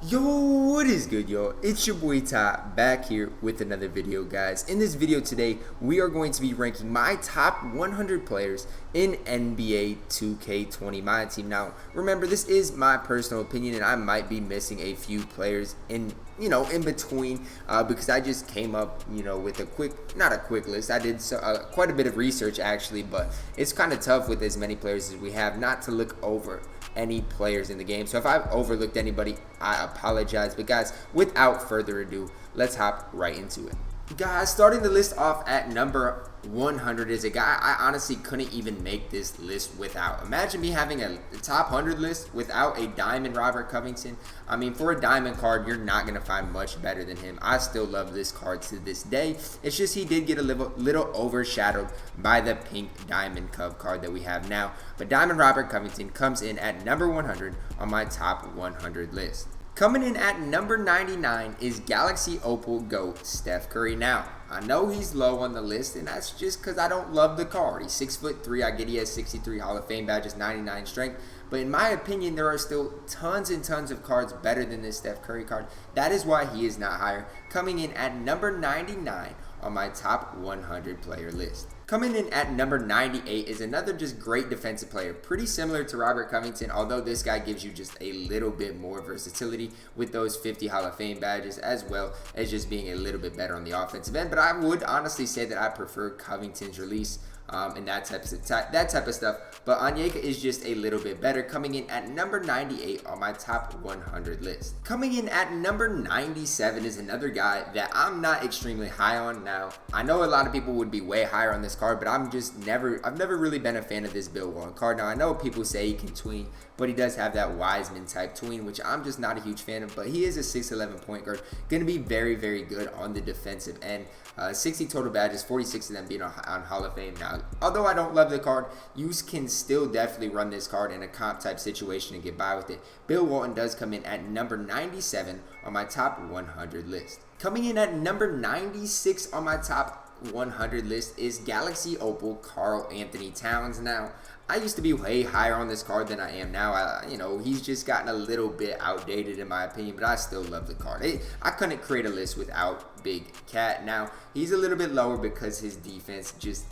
Yo, what is good, yo? It's your boy Ty back here with another video, guys. In this video today, we are going to be ranking my top 100 players in NBA 2K20 Myteam. Now, remember, this is my personal opinion, and I might be missing a few players in between because I just came up, with not a quick list. I did quite a bit of research actually, but it's kind of tough with as many players as we have not to look over any players in the game. So if I've overlooked anybody, I apologize. But guys, without further ado, let's hop right into it. Guys, starting the list off at number 100 is a guy I honestly couldn't even make this list without. Imagine me having a top 100 list without a diamond Robert Covington. I mean, for a diamond card, you're not going to find much better than him. I still love this card to this day. It's just he did get a little overshadowed by the pink diamond Cov card that we have now. But diamond Robert Covington comes in at number 100 on my top 100 list. Coming in at number 99 is Galaxy Opal GOAT Steph Curry. Now, I know he's low on the list, and that's just because I don't love the card. He's 6'3". I get he has 63 Hall of Fame badges, 99 strength. But in my opinion, there are still tons and tons of cards better than this Steph Curry card. That is why he is not higher. Coming in at number 99 on my top 100 player list. Coming in at number 98 is another just great defensive player, pretty similar to Robert Covington, although this guy gives you just a little bit more versatility with those 50 Hall of Fame badges, as well as just being a little bit better on the offensive end. But I would honestly say that I prefer Covington's release and that type of stuff. But Onyeka is just a little bit better, coming in at number 98 on my top 100 list. Coming in at number 97 is another guy that I'm not extremely high on. Now, I know a lot of people would be way higher on this card, but I've never really been a fan of this Bill Walton card. Now, I know people say he can tween, but he does have that Wiseman type tween, which I'm just not a huge fan of. But he is a 6'11" point guard, going to be very, very good on the defensive end. 60 total badges, 46 of them being on Hall of Fame. Now, although I don't love the card, you can still definitely run this card in a comp type situation and get by with it. Bill Walton does come in at number 97 on my top 100 list. Coming in at number 96 on my top 100 list is Galaxy Opal Karl-Anthony Towns. Now, I used to be way higher on this card than I am now. He's just gotten a little bit outdated in my opinion, but I still love the card. I couldn't create a list without Big Cat. Now, he's a little bit lower because his defense just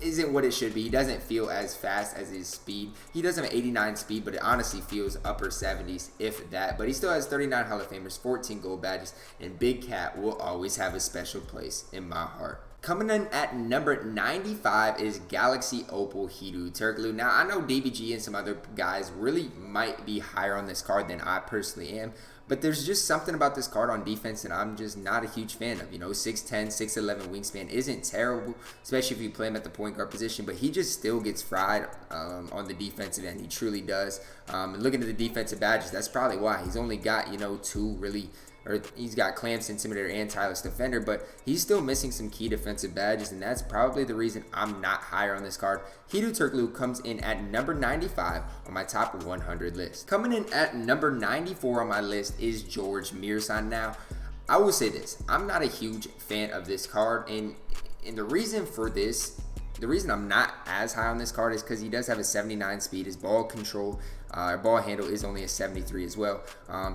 isn't what it should be. He doesn't feel as fast as his speed. He does have an 89 speed, but it honestly feels upper 70s, if that. But he still has 39 Hall of Famers, 14 gold badges, and Big Cat will always have a special place in my heart. Coming in at number 95 is Galaxy Opal Hedo Turkoglu. Now, I know DBG and some other guys really might be higher on this card than I personally am, but there's just something about this card on defense that I'm just not a huge fan of. 6'10", 6'11" wingspan isn't terrible, especially if you play him at the point guard position, but he just still gets fried on the defensive end. He truly does. And looking at the defensive badges, that's probably why. He's only got, two really, or he's got Clamps, Intimidator, and Tireless Defender, but he's still missing some key defensive badges, and that's probably the reason I'm not higher on this card. Hedo Turkoglu comes in at number 95 on my top 100 list. Coming in at number 94 on my list is Gheorghe Muresan. Now, I will say this. I'm not a huge fan of this card, and the reason for this, the reason I'm not as high on this card is because he does have a 79 speed. His ball control, ball handle is only a 73 as well.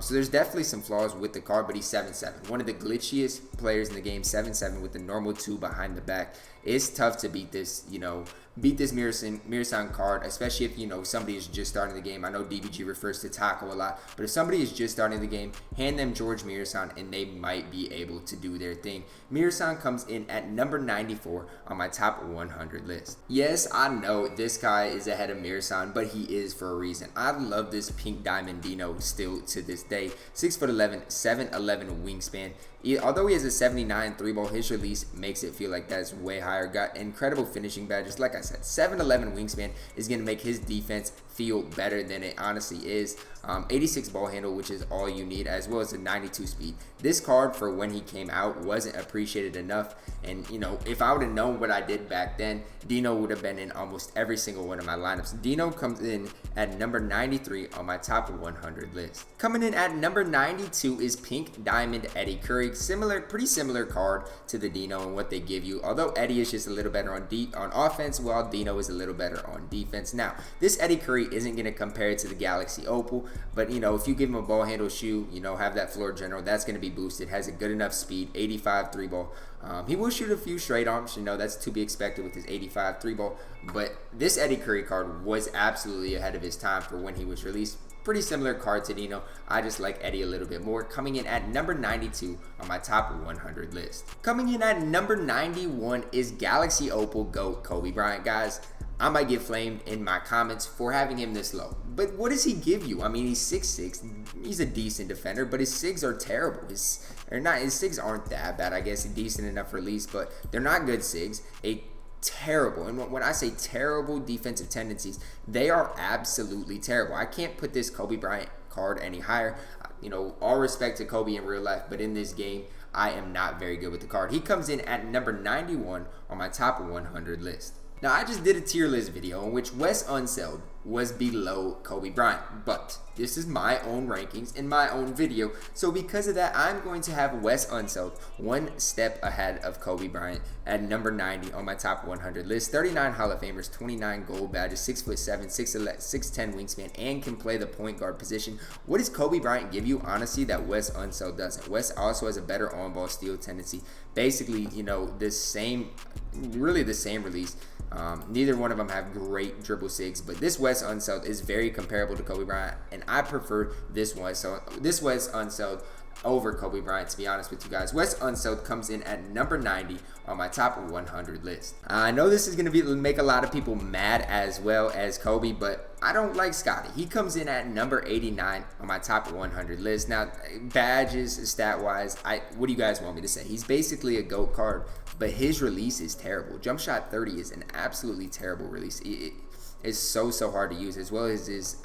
So there's definitely some flaws with the card, but he's 7'7". One of the glitchiest players in the game, 7'7", with the normal 2 behind the back. It's tough to beat this, Muresan card, especially if, somebody is just starting the game. I know DBG refers to Taco a lot, but if somebody is just starting the game, hand them Gheorghe Muresan and they might be able to do their thing. Muresan comes in at number 94 on my top 100 list. Yes, I know this guy is ahead of Muresan, but he is for a reason. I love this pink diamond Dino still to this day. 6'11", 7'11" wingspan. Although he has a 79 3-ball, his release makes it feel like that's way higher. Got incredible finishing badges. Like I said, 7'11" wingspan is going to make his defense feel better than it honestly is. 86 ball handle, which is all you need, as well as a 92 speed. This card, for when he came out, wasn't appreciated enough. And, if I would have known what I did back then, Dino would have been in almost every single one of my lineups. Dino comes in at number 93 on my top 100 list. Coming in at number 92 is Pink Diamond Eddy Curry. Pretty similar card to the Dino and what they give you. Although Eddy is just a little better on offense, while Dino is a little better on defense. Now, this Eddy Curry Curry isn't going to compare to the Galaxy Opal, but if you give him a ball handle shoe, have that floor general, that's going to be boosted. Has a good enough speed, 85 3 ball. He will shoot a few straight arms, that's to be expected with his 85 3 ball. But this Eddy Curry card was absolutely ahead of his time for when he was released. Pretty similar card to Dino. I just like Eddy a little bit more. Coming in at number 92 on my top 100 list. Coming in at number 91 is Galaxy Opal GOAT Kobe Bryant. Guys, I might get flamed in my comments for having him this low. But what does he give you? I mean, he's 6'6". He's a decent defender, but his SIGs are terrible. His SIGs aren't that bad. I guess decent enough release, but they're not good SIGs. Terrible, and when I say terrible defensive tendencies, they are absolutely terrible. I can't put this Kobe Bryant card any higher. All respect to Kobe in real life, but in this game, I am not very good with the card. He comes in at number 91 on my top 100 list. Now, I just did a tier list video in which Wes Unseld was below Kobe Bryant, but this is my own rankings in my own video, so because of that, I'm going to have Wes Unseld one step ahead of Kobe Bryant at number 90 on my top 100 list. 39 Hall of Famers, 29 gold badges, 6'7", 6'10" wingspan, and can play the point guard position. What does Kobe Bryant give you? Honestly, that Wes Unseld doesn't. Wes also has a better on-ball steal tendency. Basically, really the same release. Neither one of them have great dribble SIGs, but this Wes Unseld is very comparable to Kobe Bryant, and I prefer this Wes Unseld over Kobe Bryant, to be honest with you guys. Wes Unseld comes in at number 90 on my top 100 list. I know this is going to make a lot of people mad as well as Kobe, but I don't like Scotty. He comes in at number 89 on my top 100 list. Now, badges, stat-wise, what do you guys want me to say? He's basically a GOAT card, but his release is terrible. Jump shot 30 is an absolutely terrible release. It is so hard to use, as well as his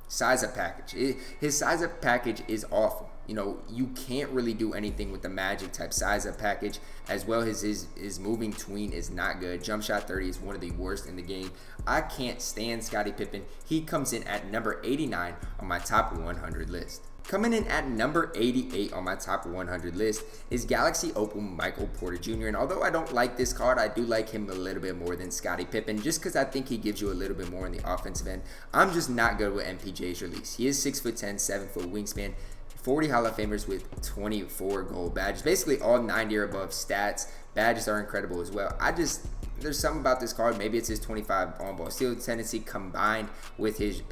size-up package. His size-up package is awful. You can't really do anything with the Magic type size-up package, as well as his moving tween is not good. Jump shot 30 is one of the worst in the game. I can't stand Scottie Pippen. He comes in at number 89 on my top 100 list. Coming in at number 88 on my top 100 list is Galaxy Opal Michael Porter Jr. And although I don't like this card, I do like him a little bit more than Scottie Pippen, just because I think he gives you a little bit more on the offensive end. I'm just not good with MPJ's release. He is 6'10", 7 foot wingspan, 40 Hall of Famers with 24 gold badges. Basically all 90 or above stats. Badges are incredible as well. There's something about this card. Maybe it's his 25 on-ball steal tendency combined with his,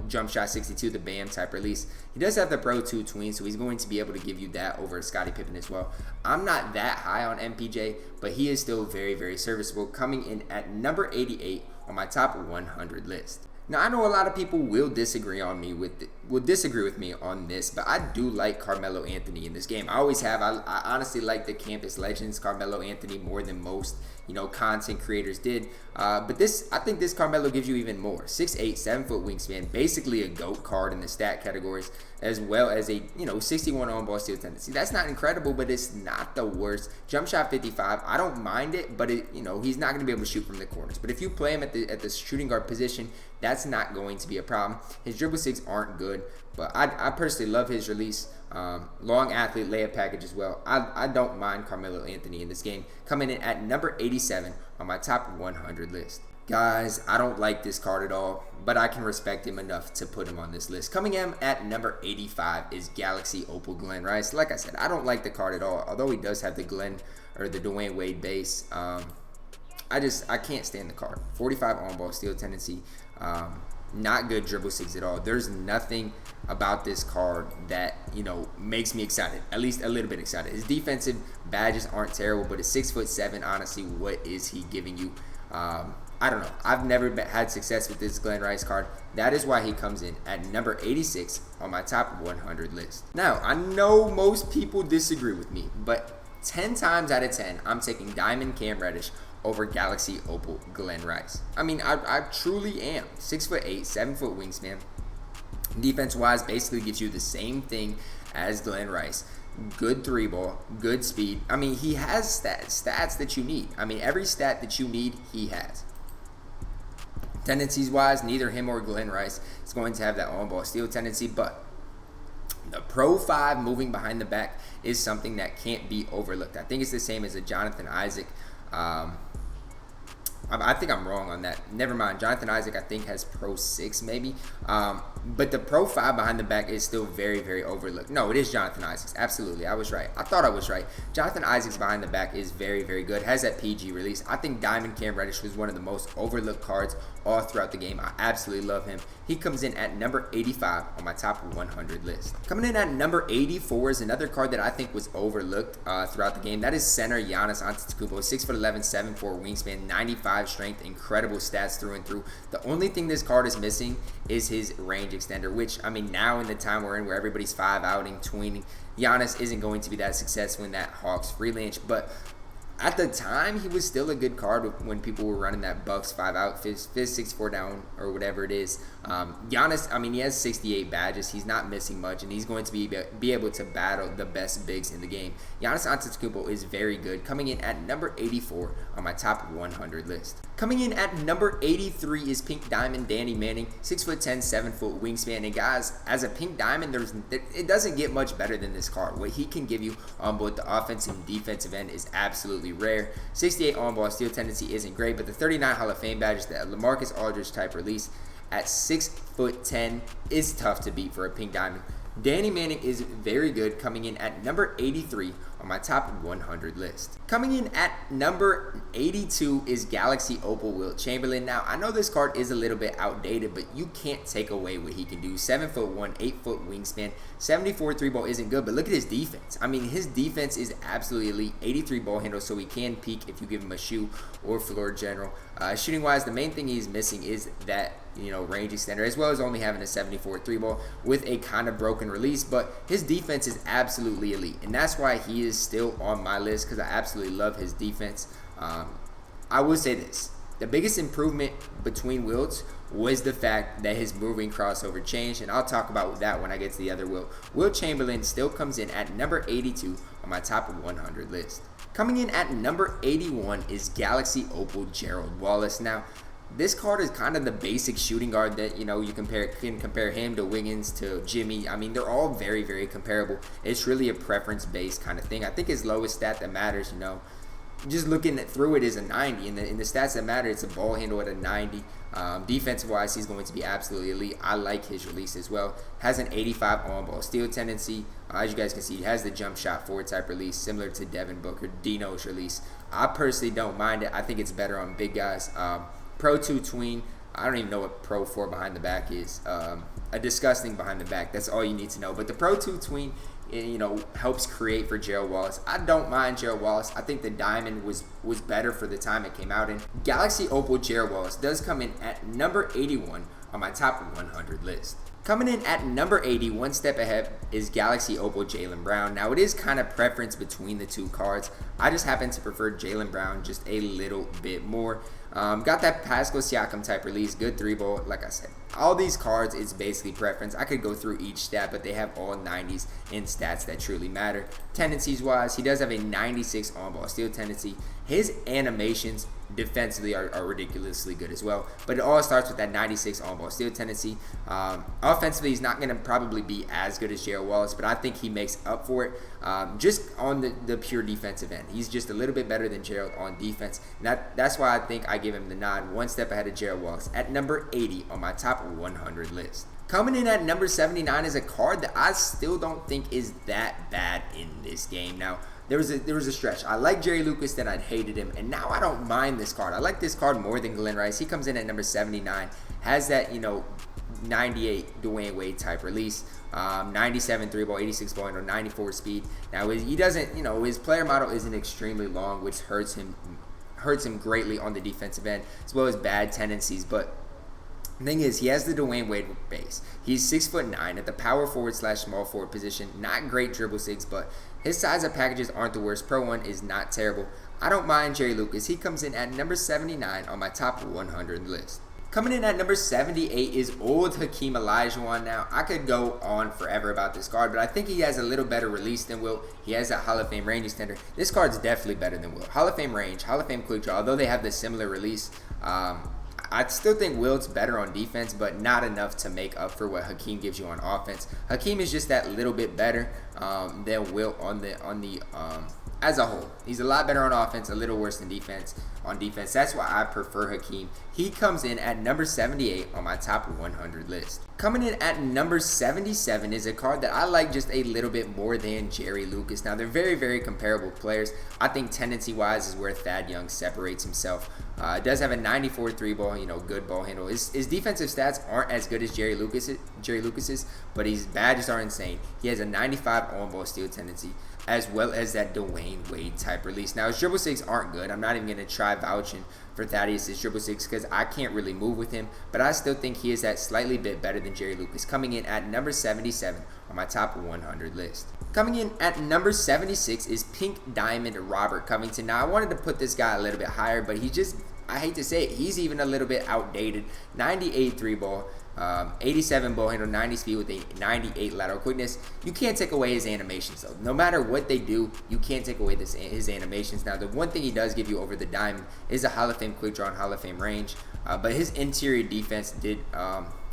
jump shot 62, the BAM type release. He does have the Pro 2 tween, so he's going to be able to give you that over Scottie Pippen as well. I'm not that high on MPJ, but he is still very, very serviceable, coming in at number 88 on my top 100 list. Now, I know a lot of people will disagree with me on this, but I do like Carmelo Anthony in this game. I always have. I honestly like the campus legends, Carmelo Anthony, more than most content creators did. But I think this Carmelo gives you even more. 6'8", 7 foot wingspan, basically a GOAT card in the stat categories, as well as a 61 on-ball steal tendency. That's not incredible, but it's not the worst. Jump shot 55, I don't mind it, but he's not going to be able to shoot from the corners. But if you play him at the shooting guard position, that's not going to be a problem. His dribble SIGs aren't good, but I personally love his release. Long athlete layup package as well. I don't mind Carmelo Anthony in this game, coming in at number 87 on my top 100 list. Guys, I don't like this card at all, but I can respect him enough to put him on this list. Coming in at number 85 is Galaxy Opal Glen Rice. Like I said, I don't like the card at all, although he does have the Dwyane Wade base. I can't stand the card. 45 on-ball steal tendency. Not good dribble SIGs at all. There's nothing about this card that makes me excited, at least a little bit excited. His defensive badges aren't terrible, but at 6'7", honestly, what is he giving you? I don't know. I've never had success with this Glen Rice card. That is why he comes in at number 86 on my top 100 list. Now, I know most people disagree with me, but 10 times out of 10, I'm taking Diamond Cam Reddish over Galaxy Opal Glen Rice. I mean, I truly am. 6'8", 7 foot wingspan. Defense-wise, basically gives you the same thing as Glen Rice. Good 3-ball, good speed. I mean, he has stats that you need. I mean, every stat that you need, he has. Tendencies-wise, neither him or Glen Rice is going to have that on-ball steal tendency, but the Pro 5 moving behind the back is something that can't be overlooked. I think it's the same as a Jonathan Isaac I think I'm wrong on that. Never mind. Jonathan Isaac, I think, has Pro 6 maybe. But the Pro 5 behind the back is still very, very overlooked. No, it is Jonathan Isaac's. Absolutely. I was right. I thought I was right. Jonathan Isaac's behind the back is very, very good. Has that PG release. I think Diamond Cam Reddish was one of the most overlooked cards all throughout the game. I absolutely love him. He comes in at number 85 on my top 100 list. Coming in at number 84 is another card that I think was overlooked throughout the game. That is center Giannis Antetokounmpo. 6'11", 7'4" wingspan, 95 strength, incredible stats through and through. The only thing this card is missing is his range extender, which, I mean, now in the time we're in where everybody's 5-outing, tweening, Giannis isn't going to be that successful in that Hawks free range, but at the time, he was still a good card when people were running that Bucks 5-out, fizz 6-4 down, or whatever it is. Giannis, I mean, he has 68 badges. He's not missing much, and he's going to be able to battle the best bigs in the game. Giannis Antetokounmpo is very good, coming in at number 84 on my top 100 list. Coming in at number 83 is Pink Diamond Danny Manning, 6'10", 7-foot wingspan. And guys, as a Pink Diamond, it doesn't get much better than this card. What he can give you on both the offensive and defensive end is absolutely rare. 68 on-ball steal tendency isn't great, but the 39 Hall of Fame badges, that LaMarcus Aldridge type release at 6'10" is tough to beat for a Pink Diamond. Danny Manning is very good, coming in at number 83 on my top 100 list. Coming in at number 82 is Galaxy Opal Wilt Chamberlain. Now, I know this card is a little bit outdated, but you can't take away what he can do. 7'1", 8-foot wingspan, 74 3-ball isn't good, but look at his defense. I mean, his defense is absolutely elite. 83 ball handle, so he can peak if you give him a shoe or floor general. Shooting wise, the main thing he's missing is that, range extender, as well as only having a 74 3-ball with a kind of broken release, but his defense is absolutely elite, and that's why he is still on my list, because I absolutely love his defense. I will say this: the biggest improvement between Wilts was the fact that his moving crossover changed, and I'll talk about that when I get to the other Wilt. Wilt Chamberlain still comes in at number 82 on my top 100 list. Coming in at number 81 is Galaxy Opal Gerald Wallace. Now, this card is kind of the basic shooting guard that, you can compare him to Wiggins, to Jimmy. I mean, they're all very, very comparable. It's really a preference-based kind of thing. I think his lowest stat that matters, just looking through it, is a 90. In the stats that matter, it's a ball handle at a 90. Defensive-wise, he's going to be absolutely elite. I like his release as well. Has an 85 on-ball steal tendency. As you guys can see, he has the jump shot forward type release, similar to Devin Booker, Dino's release. I personally don't mind it. I think it's better on big guys. Pro 2 tween, I don't even know what Pro 4 behind the back is. A disgusting behind the back. That's all you need to know. But the Pro 2 tween, helps create for Gerald Wallace. I don't mind Gerald Wallace. I think the Diamond was better for the time it came out in. Galaxy Opal Gerald Wallace does come in at number 81 on my top 100 list. Coming in at number 80, one step ahead, is Galaxy Opal Jaylen Brown. Now, it is kind of preference between the two cards. I just happen to prefer Jaylen Brown just a little bit more. Got that Pascal Siakam type release, good 3-ball. Like I said, all these cards, it's basically preference. I could go through each stat, but they have all 90s in stats that truly matter. Tendencies wise, he does have a 96 on-ball steal tendency. His animations defensively are ridiculously good as well, but it all starts with that 96 on-ball steal tendency. Offensively, he's not going to probably be as good as Gerald Wallace, but I think he makes up for it just on the pure defensive end. He's just a little bit better than Gerald on defense, and that's why I think I give him the nod, one step ahead of Gerald Wallace at number 80 on my top 100 list. Coming in at number 79 is a card that I still don't think is that bad in this game. Now, there was a stretch. I liked Jerry Lucas, then I hated him, and now I don't mind this card. I like this card more than Glen Rice. He comes in at number 79, has that 98 Dwyane Wade type release, 97 3-ball, 86 ball handle, 94 speed. Now he doesn't, his player model isn't extremely long, which hurts him greatly on the defensive end, as well as bad tendencies, but the thing is, he has the Dwyane Wade base. He's 6'9" at the power forward / small forward position. Not great dribble sigs, but his size of packages aren't the worst. Pro 1 is not terrible. I don't mind Jerry Lucas. He comes in at number 79 on my top 100 list. Coming in at number 78 is old Hakeem Olajuwon. Now, I could go on forever about this card, but I think he has a little better release than Wilt. He has that Hall of Fame range extender. This card's definitely better than Wilt. Hall of Fame range, Hall of Fame quick draw, although they have the similar release. I still think Wilt's better on defense, but not enough to make up for what Hakeem gives you on offense. Hakeem is just that little bit better than Wilt on the as a whole. He's a lot better on offense, a little worse than defense. on defense. That's why I prefer Hakeem. He comes in at number 78 on my top 100 list. Coming in at number 77 is a card that I like just a little bit more than Jerry Lucas. Now, they're very, very comparable players. I think tendency-wise is where Thad Young separates himself. Does have a 94 3-ball, good ball handle. His defensive stats aren't as good as Jerry Lucas's, but his badges are insane. He has a 95 on-ball steal tendency, as well as that Dwyane Wade type release. Now, his dribble six aren't good. I'm not even going to try vouching for Thaddeus' dribble six because I can't really move with him, but I still think he is that slightly bit better than Jerry Lucas, coming in at number 77 on my top 100 list. Coming in at number 76 is Pink Diamond Robert Covington. Now, I wanted to put this guy a little bit higher, but I hate to say it, he's even a little bit outdated. 98 3-ball, 87 ball handle, 90 speed with a 98 lateral quickness. You can't take away his animations, though. No matter what they do, you can't take away his animations. Now, the one thing he does give you over the diamond is a Hall of Fame quick draw and Hall of Fame range, but his interior defense did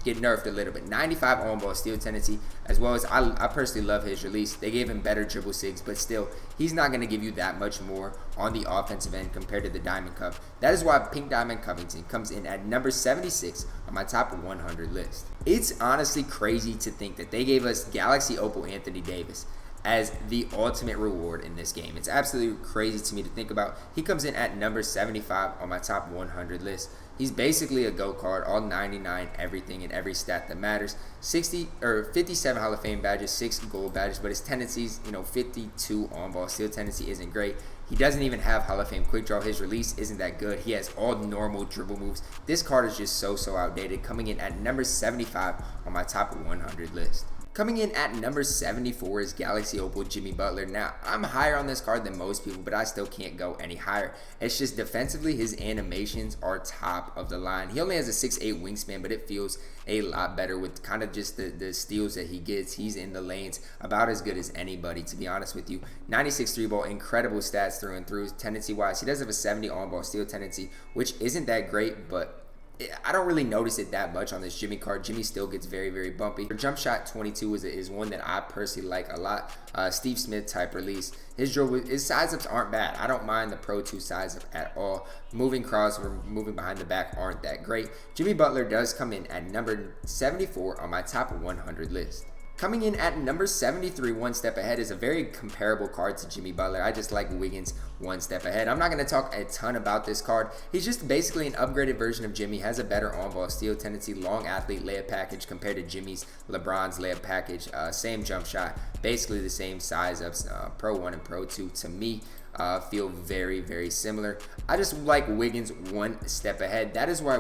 get nerfed a little bit. 95 on-ball steal tendency, as well as I personally love his release. They gave him better dribble sigs, but still, he's not going to give you that much more on the offensive end compared to the Diamond Cup. That is why Pink Diamond Covington comes in at number 76 on my top 100 list. It's honestly crazy to think that they gave us Galaxy Opal Anthony Davis as the ultimate reward in this game. It's absolutely crazy to me to think about. He comes in at number 75 on my top 100 list. He's basically a GOAT card, all 99, everything and every stat that matters. 57 Hall of Fame badges, 6 gold badges, but his tendencies, 52 on-ball steal tendency isn't great. He doesn't even have Hall of Fame quick draw. His release isn't that good. He has all normal dribble moves. This card is just so outdated, coming in at number 75 on my top 100 list. Coming in at number 74 is Galaxy Opal Jimmy Butler. Now, I'm higher on this card than most people, but I still can't go any higher. It's just defensively, his animations are top of the line. He only has a 6'8 wingspan, but it feels a lot better with kind of just the steals that he gets. He's in the lanes about as good as anybody, to be honest with you. 96 3-ball, incredible stats through and through. Tendency-wise, he does have a 70 on-ball steal tendency, which isn't that great, but I don't really notice it that much on this Jimmy card. Jimmy still gets very, very bumpy. Jump shot 22 is one that I personally like a lot. Steve Smith type release. His size ups aren't bad. I don't mind the Pro 2 size up at all. Moving crossover, moving behind the back aren't that great. Jimmy Butler does come in at number 74 on my top 100 list. Coming in at number 73, one step ahead, is a very comparable card to Jimmy Butler. I just like Wiggins one step ahead. I'm not going to talk a ton about this card. He's just basically an upgraded version of Jimmy, has a better on-ball steal tendency, long athlete layup package compared to Jimmy's, LeBron's layup package, same jump shot, basically the same size ups, Pro 1 and Pro 2 to me. Feel very, very similar. I just like Wiggins one step ahead. That is why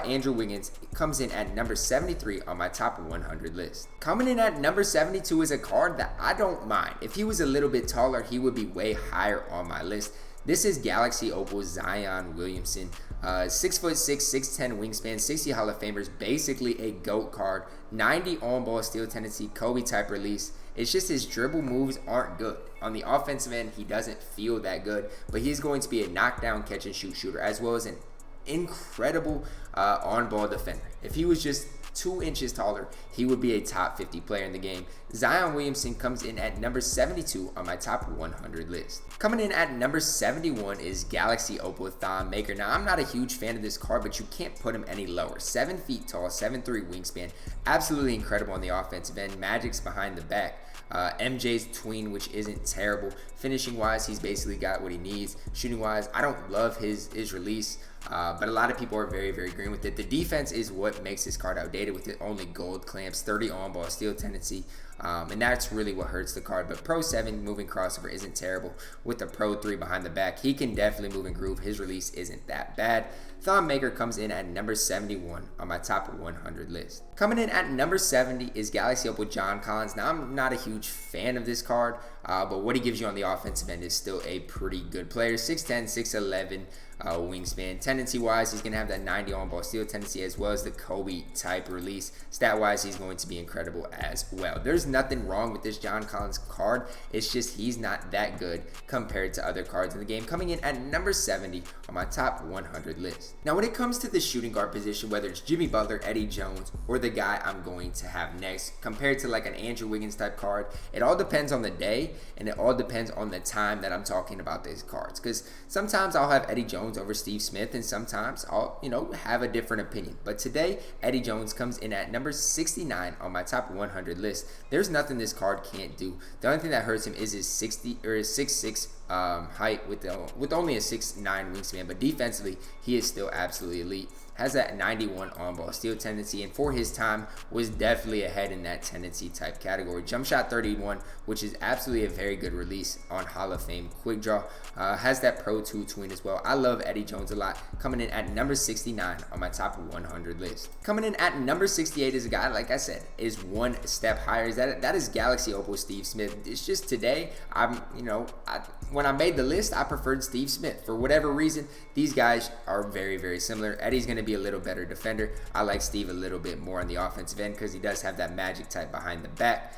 Andrew Wiggins comes in at number 73 on my top 100 list. Coming in at number 72 is a card that I don't mind. If he was a little bit taller, he would be way higher on my list. This is Galaxy Opal Zion Williamson. 6'6", 6'10" wingspan, 60 Hall of Famers, basically a GOAT card. 90 on-ball steal tendency, Kobe type release. It's just his dribble moves aren't good. On the offensive end, he doesn't feel that good, but he's going to be a knockdown catch and shoot shooter, as well as an incredible on-ball defender. If he was just 2 inches taller, he would be a top 50 player in the game. Zion Williamson comes in at number 72 on my top 100 list. Coming in at number 71 is Galaxy Opal Thon Maker. Now, I'm not a huge fan of this card, but you can't put him any lower. 7 feet tall, 7'3" wingspan, absolutely incredible on the offensive end. Magic's behind the back. MJ's tween, which isn't terrible. Finishing wise, he's basically got what he needs. Shooting wise, I don't love his release, but a lot of people are very, very green with it. The defense is what makes this card outdated with it. Only gold clamps, 30 on-ball steal tendency, and that's really what hurts the card. But Pro 7 moving crossover isn't terrible. With the Pro 3 behind the back, he can definitely move and groove. His release isn't that bad. Thon Maker comes in at number 71 on my top 100 list. Coming in at number 70 is Galaxy Opal John Collins. Now, I'm not a huge fan of this card, but what he gives you on the offensive end is still a pretty good player. 6'10", 6'11", wingspan. Tendency-wise, he's going to have that 90 on-ball steal tendency, as well as the Kobe type release. Stat-wise, he's going to be incredible as well. There's There's nothing wrong with this John Collins card. It's just he's not that good compared to other cards in the game. Coming in at number 70 on my top 100 list. Now, when it comes to the shooting guard position, whether it's Jimmy Butler, Eddie Jones, or the guy I'm going to have next, compared to like an Andrew Wiggins type card, it all depends on the day, and it all depends on the time that I'm talking about these cards. Because sometimes I'll have Eddie Jones over Steve Smith, and sometimes I'll, have a different opinion. But today, Eddie Jones comes in at number 69 on my top 100 list. There's nothing this card can't do. The only thing that hurts him is his 6'6" height with only a 6'9" wingspan, but defensively he is still absolutely elite. Has that 91 on-ball steal tendency, and for his time was definitely ahead in that tendency type category. Jump shot 31, which is absolutely a very good release on Hall of Fame quick draw. Has that Pro 2 tween as well. I love Eddie Jones a lot. Coming in at number 69 on my top 100 list. Coming in at number 68 is a guy, like I said, is one step higher. That is Galaxy Opal Steve Smith. It's just today, when I made the list, I preferred Steve Smith. For whatever reason, these guys are very, very similar. Eddie's going to be a little better defender. I like Steve a little bit more on the offensive end because he does have that magic type behind the back.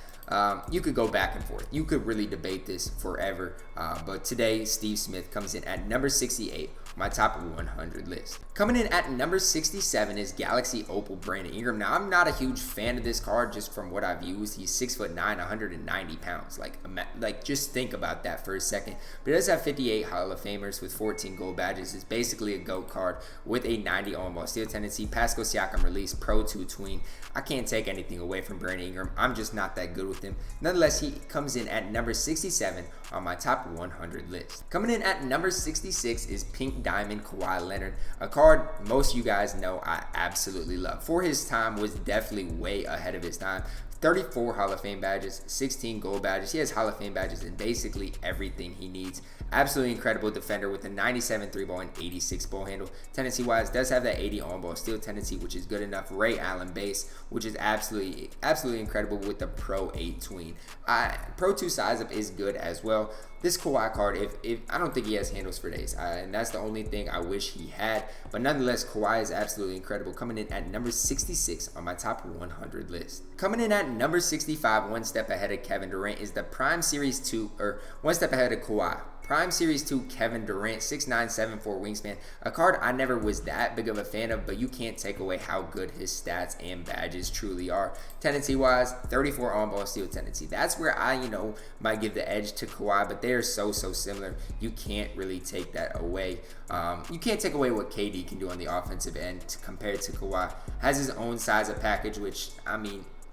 You could go back and forth. You could really debate this forever. But today, Steve Smith comes in at number 68, my top 100 list. Coming in at number 67 is Galaxy Opal Brandon Ingram. Now, I'm not a huge fan of this card just from what I've used. He's 6'9", 190 pounds. Like just think about that for a second. But he does have 58 Hall of Famers with 14 gold badges. It's basically a GOAT card with a 90 on-ball steal tendency. Pascal Siakam release, Pro 2 tween. I can't take anything away from Brandon Ingram. I'm just not that good with him. Nonetheless, he comes in at number 67 on my top 100 list. Coming in at number 66 is Pink Diamond Kawhi Leonard, a card most of you guys know I absolutely love. For his time, was definitely way ahead of his time. 34 Hall of Fame badges, 16 gold badges. He has Hall of Fame badges in basically everything he needs. Absolutely incredible defender with a 97 3-ball and 86 ball handle. Tendency wise, does have that 80 on-ball steal tendency, which is good enough. Ray Allen base, which is absolutely incredible with the Pro 8 tween. Pro 2 size up is good as well. This Kawhi card, if I don't think he has handles for days, and that's the only thing I wish he had. But nonetheless, Kawhi is absolutely incredible, coming in at number 66 on my top 100 list. Coming in at number 65, one step ahead of Kevin Durant, is the Prime Series 2, or one step ahead of Kawhi. Prime Series 2 Kevin Durant, 6'9", 7'4" wingspan. A card I never was that big of a fan of, but you can't take away how good his stats and badges truly are. Tendency-wise, 34 on-ball steal tendency. That's where I, might give the edge to Kawhi, but they are so similar. You can't really take that away. You can't take away what KD can do on the offensive end compared to Kawhi. Has his own size of package, which,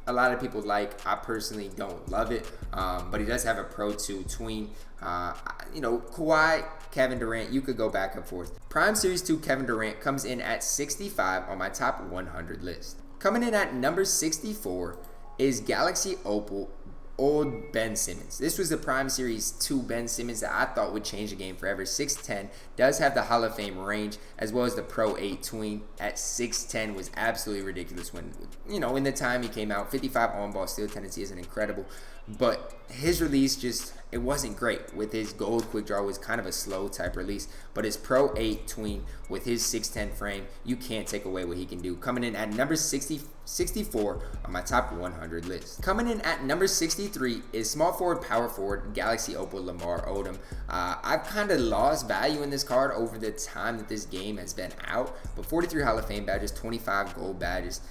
a lot of people like. I personally don't love it, but he does have a Pro 2 tween. Kawhi, Kevin Durant, you could go back and forth. Prime Series 2 Kevin Durant comes in at 65 on my top 100 list. Coming in at number 64 is Galaxy Opal Old Ben Simmons. This was the Prime Series 2 Ben Simmons that I thought would change the game forever. 6'10", does have the Hall of Fame range, as well as the Pro 8 tween at 6'10", was absolutely ridiculous when, in the time he came out. 55 on-ball steal tendency isn't incredible, but his release it wasn't great. With his gold quick draw was kind of a slow type release, but his Pro 8 tween with his 6'10" frame, you can't take away what he can do. Coming in at number 64 on my top 100 list. Coming in at number 63 is small forward, power forward, Galaxy Opal Lamar Odom. I've kind of lost value in this card over the time that this game has been out, but 43 Hall of Fame badges, 25 gold badges.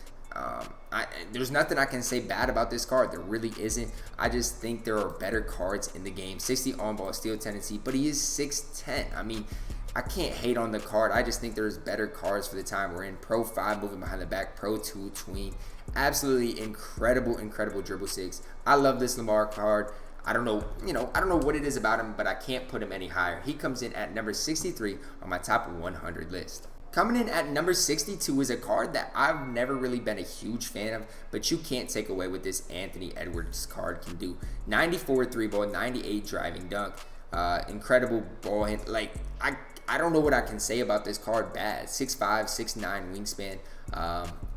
There's nothing I can say bad about this card. There really isn't. I just think there are better cards in the game. 60 on-ball steal tendency, but he is 6'10". I can't hate on the card. I just think there's better cards for the time we're in. Pro 5 moving behind the back, Pro 2 tween. Absolutely incredible dribble 6. I love this Lamar card. I don't know what it is about him, but I can't put him any higher. He comes in at number 63 on my top 100 list. Coming in at number 62 is a card that I've never really been a huge fan of, but you can't take away what this Anthony Edwards card can do. 94 3-ball, 98 driving dunk, incredible ball hand. I don't know what I can say about this card bad. 6'5", 6'9" wingspan.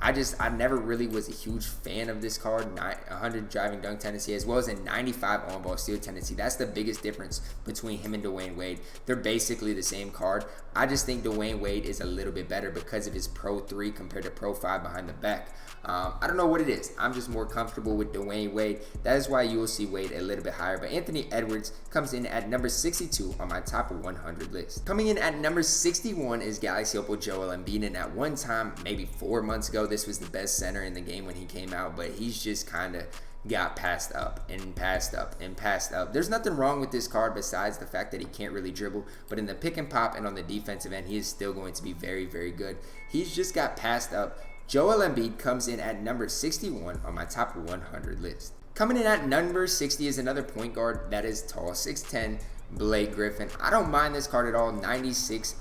I never really was a huge fan of this card. 100 driving dunk tendency as well as a 95 on-ball steal tendency. That's the biggest difference between him and Dwyane Wade. They're basically the same card. I just think Dwyane Wade is a little bit better because of his Pro 3 compared to Pro 5 behind the back. I don't know what it is. I'm just more comfortable with Dwyane Wade. That is why you will see Wade a little bit higher. But Anthony Edwards comes in at number 62 on my top 100 list. Coming in at number 61 is Galaxy Opal Joel Embiid. And at one time, maybe 4 months ago, this was the best center in the game when he came out. But he's just kind of got passed up and passed up and passed up. There's nothing wrong with this card besides the fact that he can't really dribble. But in the pick and pop and on the defensive end, he is still going to be very, very good. He's just got passed up. Joel Embiid comes in at number 61 on my top 100 list. Coming in at number 60 is another point guard that is tall, 6'10", Blake Griffin. I don't mind this card at all. 96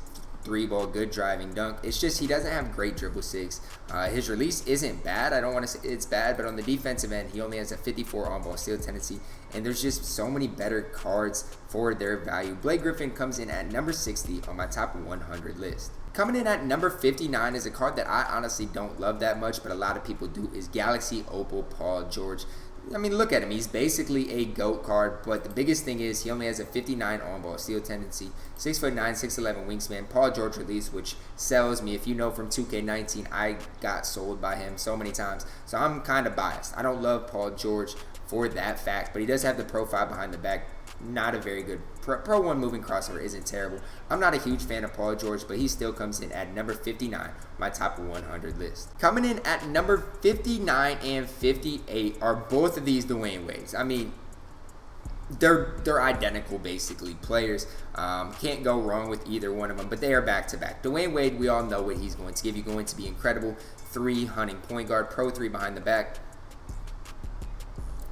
3-ball, good driving dunk. It's just he doesn't have great dribble sigs. His release isn't bad. I don't want to say it's bad, but on the defensive end, he only has a 54 on-ball steal tendency, and there's just so many better cards for their value. Blake Griffin comes in at number 60 on my top 100 list. Coming in at number 59 is a card that I honestly don't love that much, but a lot of people do, is Galaxy Opal Paul George. I mean, look at him. He's basically a GOAT card, but the biggest thing is he only has a 59 on-ball steal tendency, 6'9", 6'11" wingspan, Paul George release, which sells me. If you know from 2K19, I got sold by him so many times, so I'm kind of biased. I don't love Paul George for that fact, but he does have the profile behind the back. Not a very good Pro 1 moving crossover isn't terrible. I'm not a huge fan of Paul George, but he still comes in at number 59, my top 100 list. Coming in at number 59 and 58 are both of these Dwyane Wades. I mean, they're identical basically players. Can't go wrong with either one of them, but they are back to back. Dwyane Wade, we all know what he's going to give you. Going to be incredible 3 hunting point guard, Pro 3 behind the back,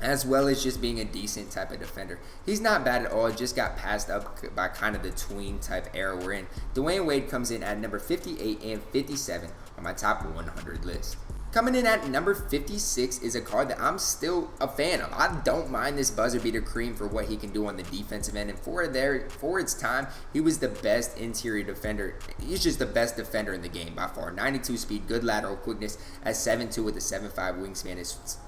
as well as just being a decent type of defender. He's not bad at all. Just got passed up by kind of the tween type era we're in. Dwyane Wade comes in at number 58 and 57 on my top 100 list. Coming in at number 56 is a card that I'm still a fan of. I don't mind this buzzer beater Kareem for what he can do on the defensive end. And for its time, he was the best interior defender. He's just the best defender in the game by far. 92 speed, good lateral quickness at 7'2" with a 7'5" wingspan,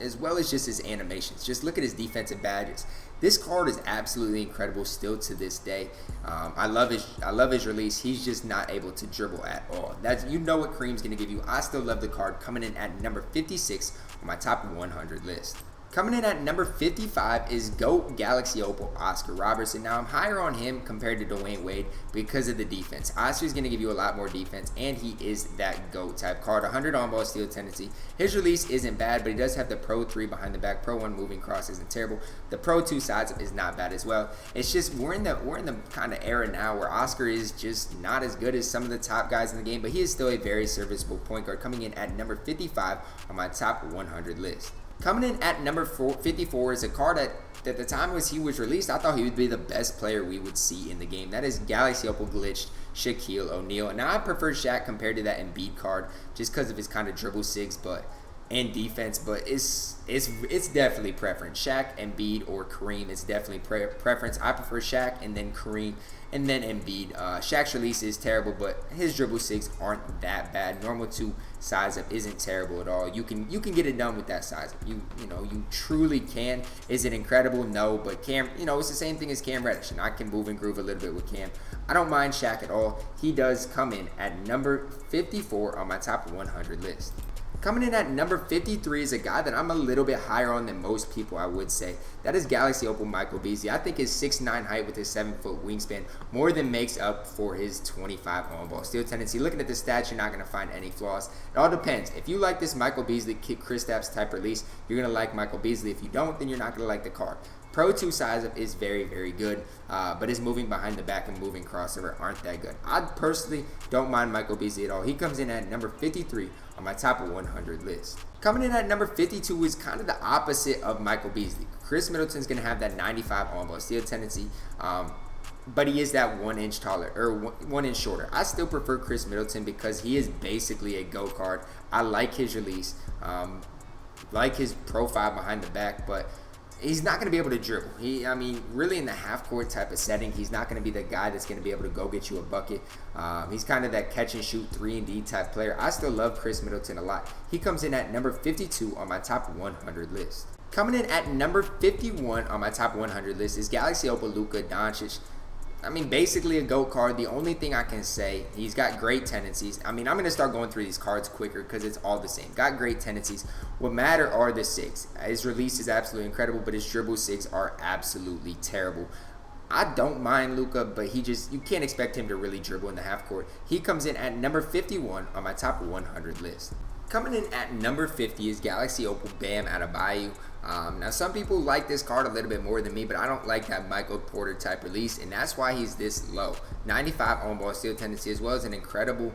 as well as just his animations. Just look at his defensive badges. This card is absolutely incredible still to this day. I love his release. He's just not able to dribble at all. You know what Kareem's going to give you. I still love the card, coming in at number 56 on my top 100 list. Coming in at number 55 is GOAT Galaxy Opal Oscar Robertson. Now, I'm higher on him compared to Dwyane Wade because of the defense. Oscar's going to give you a lot more defense, and he is that GOAT type card. 100 on-ball steal tendency. His release isn't bad, but he does have the Pro 3 behind the back. Pro 1 moving cross isn't terrible. The Pro 2 sides up is not bad as well. It's just we're in the kind of era now where Oscar is just not as good as some of the top guys in the game, but he is still a very serviceable point guard, coming in at number 55 on my top 100 list. Coming in at number 54 is a card that at the time he was released, I thought he would be the best player we would see in the game. That is Galaxy Opal glitched Shaquille O'Neal. Now, I prefer Shaq compared to that Embiid card just because of his kind of dribble sigs and defense, but it's definitely preference. Shaq, Embiid, or Kareem, it's definitely preference. I prefer Shaq and then Kareem and then Embiid. Shaq's release is terrible, but his dribble sigs aren't that bad. Normal 2 size up isn't terrible at all. You can get it done with that size up. You truly can. Is it incredible? No, but Cam, it's the same thing as Cam Reddish, and I can move and groove a little bit with Cam. I don't mind Shaq at all. He does come in at number 54 on my top 100 list. Coming in at number 53 is a guy that I'm a little bit higher on than most people, I would say. That is Galaxy Opal Michael Beasley. I think his 6'9" height with his 7-foot wingspan more than makes up for his 25 on-ball steal tendency. Looking at the stats, you're not going to find any flaws. It all depends. If you like this Michael Beasley Kristaps type release, you're going to like Michael Beasley. If you don't, then you're not going to like the card. Pro 2 size up is very, very good, but his moving behind the back and moving crossover aren't that good. I personally don't mind Michael Beasley at all. He comes in at number 53 on my top 100 list. Coming in at number 52 is kind of the opposite of Michael Beasley. Khris Middleton's going to have that 95 on-ball steal tendency, but he is that 1 inch taller, or 1 inch shorter. I still prefer Khris Middleton because he is basically a GOAT card. I like his release, like his profile behind the back, but he's not going to be able to dribble. I mean, really in the half-court type of setting, he's not going to be the guy that's going to be able to go get you a bucket. He's kind of that catch-and-shoot 3-and-D type player. I still love Khris Middleton a lot. He comes in at number 52 on my top 100 list. Coming in at number 51 on my top 100 list is Galaxy Opal Luka Doncic. I mean, basically a GOAT card. The only thing I can say, he's got great tendencies. I mean, I'm going to start going through these cards quicker because it's all the same. Got great tendencies. What matter are the SIGs. His release is absolutely incredible, but his dribble SIGs are absolutely terrible. I don't mind Luka, but you can't expect him to really dribble in the half court. He comes in at number 51 on my top 100 list. Coming in at number 50 is Galaxy Opal Bam Adebayo. Now, some people like this card a little bit more than me, but I don't like that Michael Porter type release, and that's why he's this low. 95 on-ball steal tendency, as well as an incredible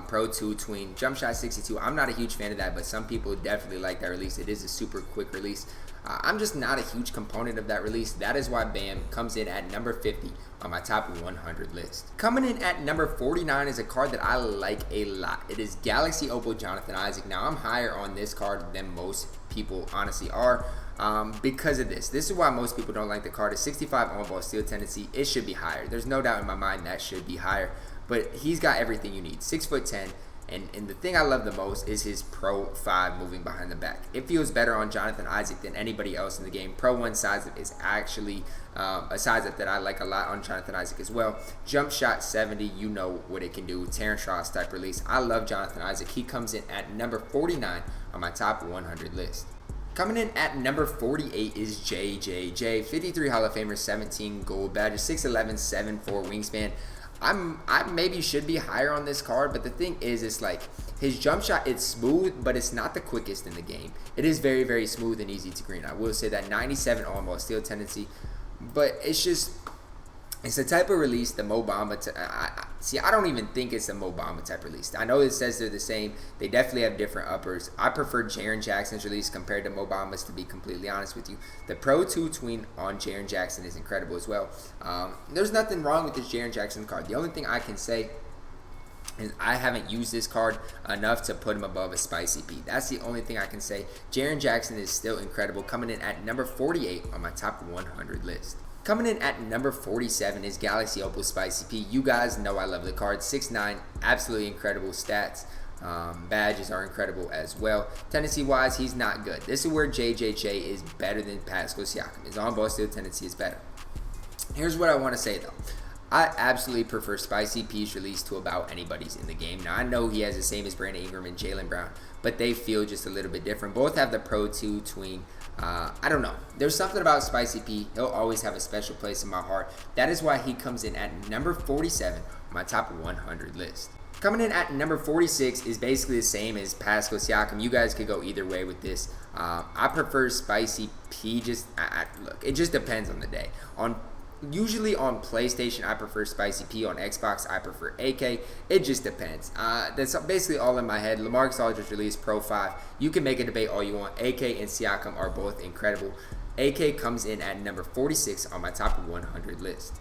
Pro 2 tween, jump shot 62. I'm not a huge fan of that, but some people definitely like that release. It is a super quick release. I'm just not a huge component of that release. That is why Bam comes in at number 50 on my top 100 list. Coming in at number 49 is a card that I like a lot. It is Galaxy Opal Jonathan Isaac. Now, I'm higher on this card than most people honestly are because of this. This is why most people don't like the card. It's 65 on-ball steal tendency. It should be higher. There's no doubt in my mind that should be higher. But he's got everything you need. 6'10". And the thing I love the most is his Pro 5 moving behind the back. It feels better on Jonathan Isaac than anybody else in the game. Pro 1 size up is actually a size up that I like a lot on Jonathan Isaac as well. Jump shot 70, you know what it can do. Terrence Ross type release. I love Jonathan Isaac. He comes in at number 49 on my top 100 list. Coming in at number 48 is JJJ. 53 Hall of Famer, 17 gold badges, 6'11", 7'4" wingspan. I maybe should be higher on this card, but the thing is, it's like his jump shot, it's smooth, but it's not the quickest in the game. It is very, very smooth and easy to green. I will say that 97 on-ball steal tendency, but it's a type of release, the Mo Bamba. I don't even think it's a Mo Bamba type release. I know it says they're the same. They definitely have different uppers. I prefer Jaren Jackson's release compared to Mo Bamba's, to be completely honest with you. The Pro 2 tween on Jaren Jackson is incredible as well. There's nothing wrong with this Jaren Jackson card. The only thing I can say is I haven't used this card enough to put him above a Spicy P. That's the only thing I can say. Jaren Jackson is still incredible, coming in at number 48 on my top 100 list. Coming in at number 47 is Galaxy Opal Spicy P. You guys know I love the card. 6'9", absolutely incredible stats. Badges are incredible as well. Tendency-wise, he's not good. This is where JJJ is better than Pascal Siakam. His on-ball steal tendency is better. Here's what I want to say, though. I absolutely prefer Spicy P's release to about anybody's in the game. Now, I know he has the same as Brandon Ingram and Jaylen Brown, but they feel just a little bit different. Both have the Pro 2 tween. I don't know. There's something about Spicy P. He'll always have a special place in my heart. That is why he comes in at number 47 on my top 100 list. Coming in at number 46 is basically the same as Pascal Siakam. You guys could go either way with this. I prefer Spicy P. Look, it just depends on the day. Usually on PlayStation, I prefer Spicy P. On Xbox, I prefer AK. It just depends. That's basically all in my head. LaMarcus Aldridge released Pro 5. You can make a debate all you want. AK and Siakam are both incredible. AK comes in at number 46 on my top 100 list.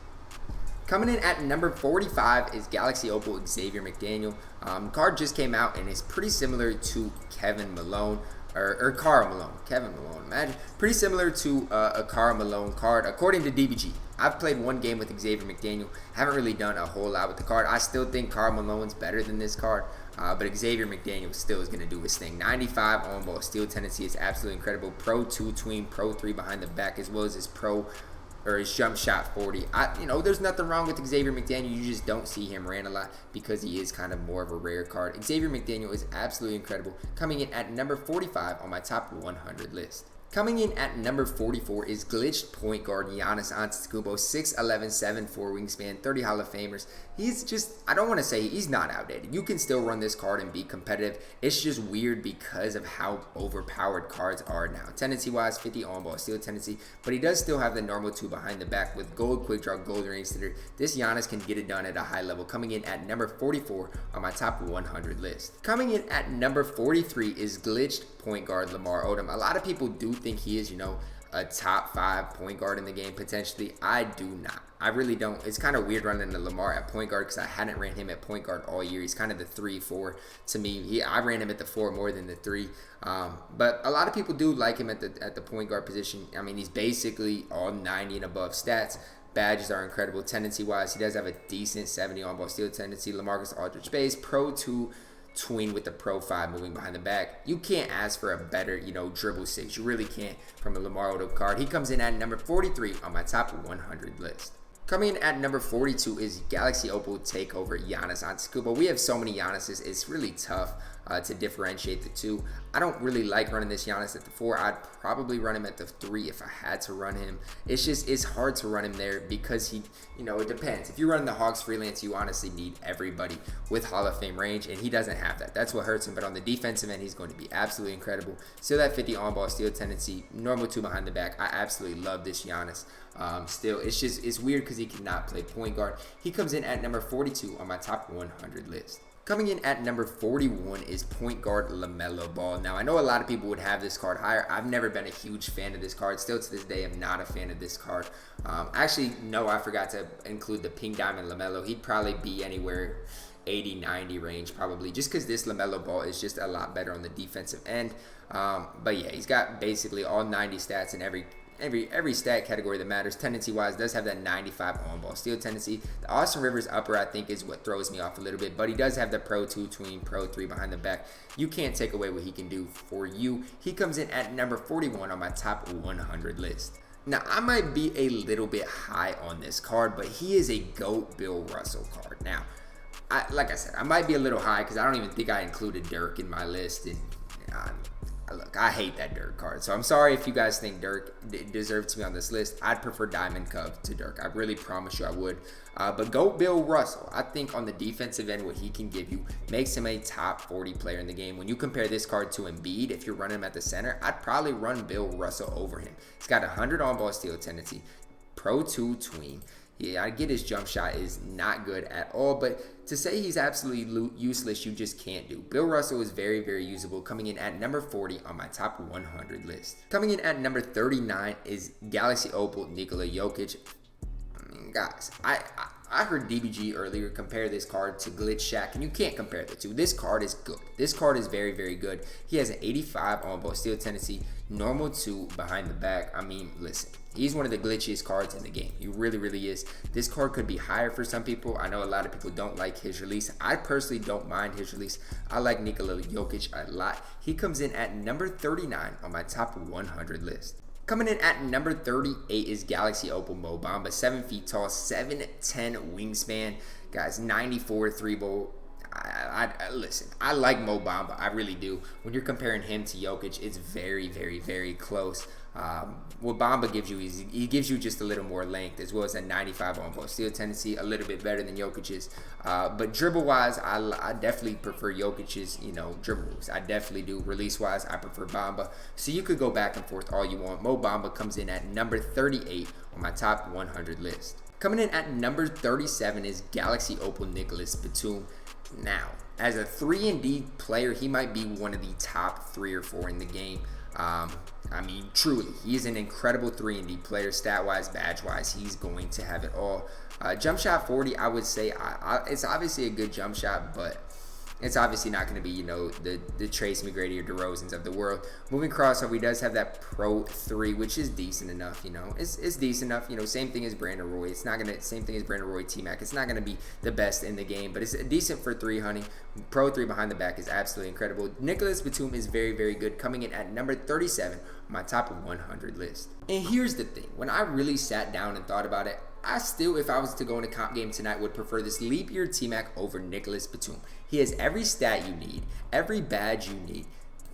Coming in at number 45 is Galaxy Opal Xavier McDaniel. Card just came out and is pretty similar to Kevin Malone. Or Karl Malone. Kevin Malone. Imagine. Pretty similar to a Karl Malone card, according to DBG. I've played one game with Xavier McDaniel. Haven't really done a whole lot with the card. I still think Karl Malone's better than this card. But Xavier McDaniel still is going to do his thing. 95 on-ball steal tendency is absolutely incredible. Pro 2 tween, Pro 3 behind the back, as well as his his jump shot 40. There's nothing wrong with Xavier McDaniel. You just don't see him ran a lot because he is kind of more of a rare card. Xavier McDaniel is absolutely incredible, coming in at number 45 on my top 100 list. Coming in at number 44 is glitched point guard Giannis Antetokounmpo, 6'11", 7'4" wingspan, 30 Hall of Famers. He's just, I don't want to say he's not outdated. You can still run this card and be competitive. It's just weird because of how overpowered cards are now. Tendency-wise, 50 on-ball steal tendency, but he does still have the normal 2 behind the back with gold quick draw, gold ring extender. This Giannis can get it done at a high level, coming in at number 44 on my top 100 list. Coming in at number 43 is glitched point guard Lamar Odom. A lot of people do think he is, a top 5 point guard in the game potentially? I do not. I really don't. It's kind of weird running the Lamar at point guard because I hadn't ran him at point guard all year. He's kind of the 3-4 to me. I ran him at the 4 more than the 3. But a lot of people do like him at the point guard position. I mean, he's basically all 90 and above stats. Badges are incredible tendency-wise. He does have a decent 70 on-ball steal tendency. LaMarcus Aldridge base, Pro 2 tween with the Pro 5 moving behind the back. You can't ask for a better, dribble 6. You really can't from a Lamar Odom card. He comes in at number 43 on my top 100 list. Coming in at number 42 is Galaxy Opal Takeover Giannis Antetokounmpo. We have so many Giannis's, it's really tough to differentiate the two. I don't really like running this Giannis at the 4. I'd probably run him at the 3 if I had to run him. It's hard to run him there because he, it depends. If you're running the Hawks freelance, you honestly need everybody with Hall of Fame range, and he doesn't have that. That's what hurts him. But on the defensive end, he's going to be absolutely incredible. Still that 50 on-ball steal tendency, normal 2 behind the back. I absolutely love this Giannis. Still, it's weird because he cannot play point guard. He comes in at number 42 on my top 100 list. Coming in at number 41 is point guard LaMele Ball. Now, I know a lot of people would have this card higher. I've never been a huge fan of this card. Still to this day, I'm not a fan of this card. Actually, no, I forgot to include the pink diamond LaMelo. He'd probably be anywhere 80-90 range probably, just because this LaMelo Ball is just a lot better on the defensive end. But yeah, he's got basically all 90 stats in every stat category that matters. Tendency wise, does have that 95 on ball steal tendency. The Austin Rivers upper, I think, is what throws me off a little bit, but he does have the Pro 2 tween, Pro 3 behind the back. You can't take away what he can do for you. He comes in at number 41 on my top 100 list. Now, I might be a little bit high on this card, but he is a GOAT Bill Russell card. Now, like I said, I might be a little high because I don't even think I included Dirk in my list, and look, I hate that Dirk card. So I'm sorry if you guys think Dirk deserves to be on this list. I'd prefer Diamond Cove to Dirk. I really promise you I would. But GOAT Bill Russell, I think on the defensive end, what he can give you makes him a top 40 player in the game. When you compare this card to Embiid, if you're running him at the center, I'd probably run Bill Russell over him. He's got 100 on-ball steal tendency, Pro 2 tween. Yeah, I get his jump shot is not good at all, but to say he's absolutely useless, you just can't do. Bill Russell is very, very usable, coming in at number 40 on my top 100 list. Coming in at number 39 is Galaxy Opal Nikola Jokic. I mean, guys, I heard DBG earlier compare this card to Glitch Shaq, and you can't compare the two. This card is good. This card is very, very good. He has an 85 on-ball steal tendency, normal 2 behind the back. I mean, listen. He's one of the glitchiest cards in the game. He really, really is. This card could be higher for some people. I know a lot of people don't like his release. I personally don't mind his release. I like Nikola Jokic a lot. He comes in at number 39 on my top 100 list. Coming in at number 38 is Galaxy Opal Mo Bamba. 7 feet tall, 7'10" wingspan. Guys, 94 3-ball. Listen, I like Mo Bamba. I really do. When you're comparing him to Jokic, it's very, very, very close. What Bamba gives you is he gives you just a little more length, as well as a 95 on-ball steal tendency, a little bit better than Jokic's. But dribble-wise, I definitely prefer Jokic's, dribble moves. I definitely do. Release-wise, I prefer Bamba. So you could go back and forth all you want. Mo Bamba comes in at number 38 on my top 100 list. Coming in at number 37 is Galaxy Opal Nicolas Batum. Now, as a 3-and-D player, he might be one of the top 3 or 4 in the game. I mean, truly, he's an incredible 3-and-D player, stat-wise, badge-wise. He's going to have it all. Jump shot 40, I would say, it's obviously a good jump shot, but it's obviously not going to be, the Trace McGrady or DeRozans of the world. Moving crossover, he does have that Pro 3, which is decent enough, It's decent enough, same thing as Brandon Roy. It's not going to, same thing as Brandon Roy, T-Mac. It's not going to be the best in the game, but it's decent for 3, honey. Pro 3 behind the back is absolutely incredible. Nicolas Batum is very, very good, coming in at number 37 on my top 100 list. And here's the thing. When I really sat down and thought about it, I still, if I was to go in a comp game tonight, would prefer this leap year T-Mac over Nicolas Batum. He has every stat you need, every badge you need.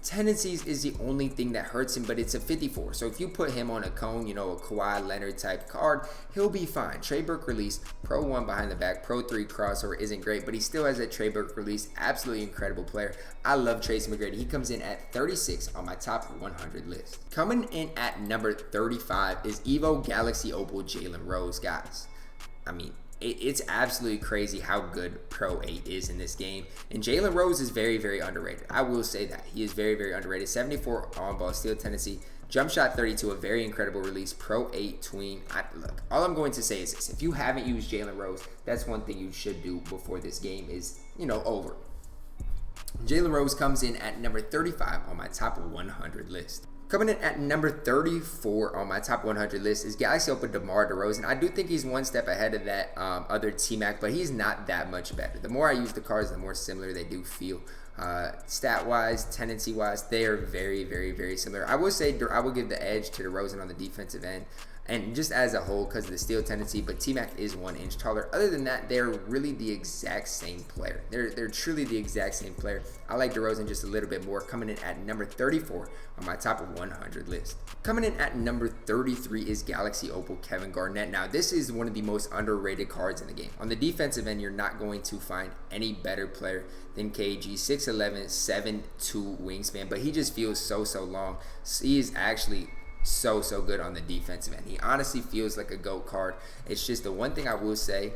Tendencies is the only thing that hurts him, but it's a 54. So if you put him on a cone, a Kawhi Leonard type card, he'll be fine. Trey Burke release, Pro 1 behind the back, Pro 3 crossover isn't great, but he still has that Trey Burke release. Absolutely incredible player. I love Trace McGrady. He comes in at 36 on my top 100 list. Coming in at number 35 is Evo Galaxy Opal Jalen Rose, guys. I mean, it's absolutely crazy how good Pro 8 is in this game. And Jalen Rose is very, very underrated. I will say that. He is very, very underrated. 74 on-ball steal tendency, Jump shot 32, a very incredible release. Pro 8 tween. Look, all I'm going to say is this. If you haven't used Jalen Rose, that's one thing you should do before this game is, over. Jalen Rose comes in at number 35 on my top 100 list. Coming in at number 34 on my top 100 list is Galaxy Opal DeMar DeRozan. I do think he's one step ahead of that other T-Mac, but he's not that much better. The more I use the cards, the more similar they do feel. Stat-wise, tendency-wise, they are very, very, very similar. I will say I will give the edge to DeRozan on the defensive end, and just as a whole because of the steal tendency, but T-Mac is 1 inch taller. Other than that, they're really the exact same player. They're truly the exact same player. I like DeRozan just a little bit more, coming in at number 34 on my top 100 list. Coming in at number 33 is Galaxy Opal Kevin Garnett. Now, this is one of the most underrated cards in the game. On the defensive end, you're not going to find any better player than KG. 6'11", 7'2" wingspan, but he just feels so long. He is actually so good on the defensive end. He honestly feels like a GOAT card. It's just the one thing I will say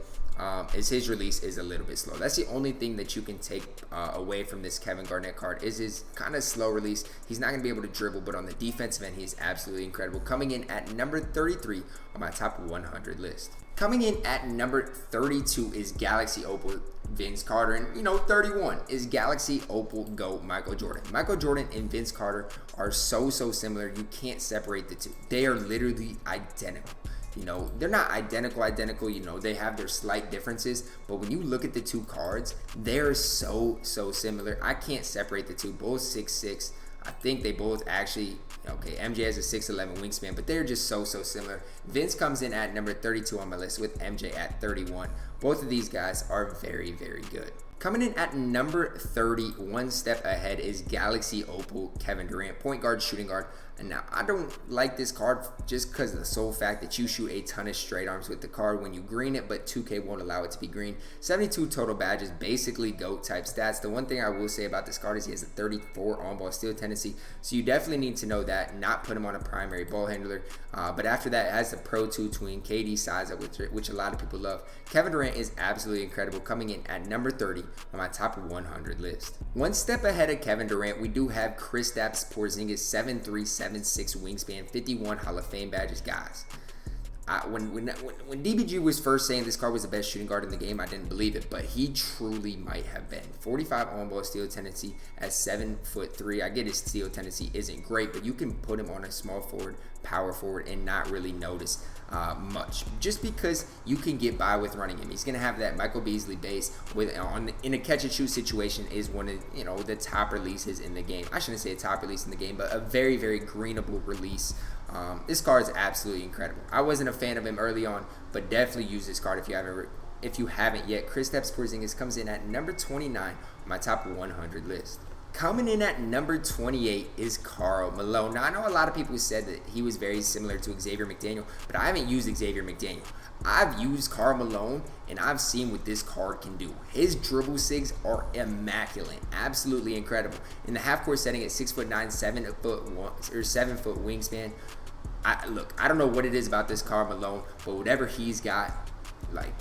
is his release is a little bit slow. That's the only thing that you can take away from this Kevin Garnett card is his kind of slow release. He's not going to be able to dribble, but on the defensive end, he's absolutely incredible. Coming in at number 33 on my top 100 list. Coming in at number 32 is Galaxy Opal Vince Carter, and 31 is Galaxy Opal GOAT Michael Jordan. Michael Jordan and Vince Carter are so similar. You can't separate the two. They are literally identical. They're not identical, they have their slight differences, but when you look at the two cards, they're so similar. I can't separate the two. Both 6'6". I think they both actually, MJ has a 6'11" wingspan, but they're just so similar. Vince comes in at number 32 on my list with MJ at 31. Both of these guys are very good. Coming in at number 30, one step ahead, is Galaxy Opal Kevin Durant, point guard, shooting guard. And now, I don't like this card just because of the sole fact that you shoot a ton of straight arms with the card when you green it, but 2K won't allow it to be green. 72 total badges, basically GOAT type stats. The one thing I will say about this card is he has a 34 on-ball steal tendency, so you definitely need to know that, not put him on a primary ball handler. But after that, it has the Pro 2 tween, KD size up, which a lot of people love. Kevin Durant is absolutely incredible, coming in at number 30 on my top 100 list. One step ahead of Kevin Durant, we do have Kristaps Porzingis, 7'3", 7'6" wingspan, 51 Hall of Fame badges. Guys, when DBG was first saying this card was the best shooting guard in the game, I didn't believe it, but he truly might have been. 45 on-ball steal tendency at 7'3". I get his steal tendency isn't great, but you can put him on a small forward, power forward, and not really notice much, just because you can get by with running him. He's gonna have that Michael Beasley base in a catch and shoot situation. Is one of the top releases in the game. I shouldn't say a top release in the game, but a very greenable release. This card is absolutely incredible. I wasn't a fan of him early on, but definitely use this card if you haven't yet. Kristaps Porzingis comes in at number 29 on my top 100 list. Coming in at number 28 is Karl Malone. Now, I know a lot of people said that he was very similar to Xavier McDaniel, but I haven't used Xavier McDaniel. I've used Karl Malone, and I've seen what this card can do. His dribble sigs are immaculate, absolutely incredible. In the half-court setting at 6'9", 7 foot wingspan. I don't know what it is about this Karl Malone, but whatever he's got,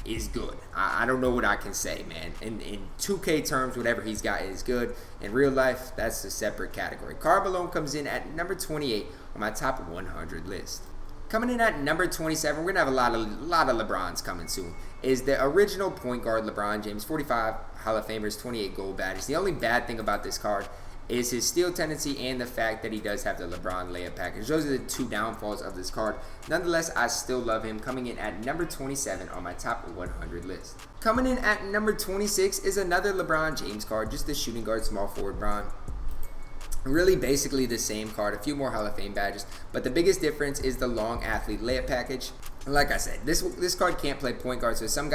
is good. I don't know what I can say, man. In 2K terms, whatever he's got is good. In real life, that's a separate category. Karl Malone comes in at number 28 on my top 100 list. Coming in at number 27, we're gonna have a lot of LeBrons coming soon. Is the original point guard LeBron James, 45 Hall of Famers, 28 gold badges. The only bad thing about this card is his steal tendency and the fact that he does have the LeBron layup package. Those are the two downfalls of this card. Nonetheless, I still love him, coming in at number 27 on my top 100 list. Coming in at number 26 is another LeBron James card, just the shooting guard, small forward Bron. Really basically the same card, a few more Hall of Fame badges, but the biggest difference is the long athlete layup package. Like I said, this card can't play point guard, so some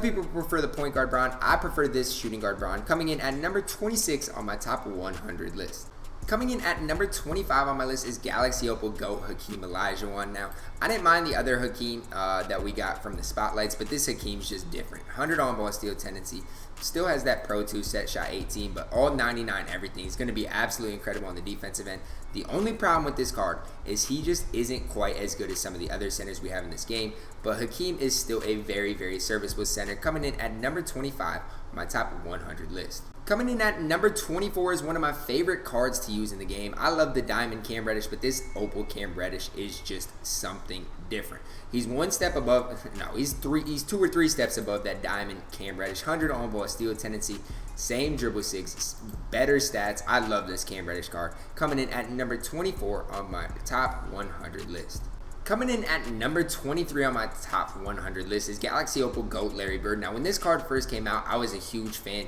people prefer the point guard Bron. I prefer this shooting guard Bron, coming in at number 26 on my top 100 list. Coming in at number 25 on my list is Galaxy Opal GOAT Hakeem Olajuwon. Now, I didn't mind the other Hakeem that we got from the spotlights, but this Hakeem's just different. 100 on-ball steal tendency. Still has that Pro 2 set shot 18, but all 99 everything. He's going to be absolutely incredible on the defensive end. The only problem with this card is he just isn't quite as good as some of the other centers we have in this game, but Hakeem is still a very serviceable center, coming in at number 25 on my top 100 list. Coming in at number 24 is one of my favorite cards to use in the game. I love the diamond Cam Reddish, but this opal Cam Reddish is just something different. He's one step above, no, he's 2 or 3 steps above that diamond Cam Reddish. 100 on-ball steal tendency, same dribble 6, better stats. I love this Cam Reddish card. Coming in at number 24 on my top 100 list. Coming in at number 23 on my top 100 list is Galaxy Opal GOAT Larry Bird. Now, when this card first came out, I was a huge fan,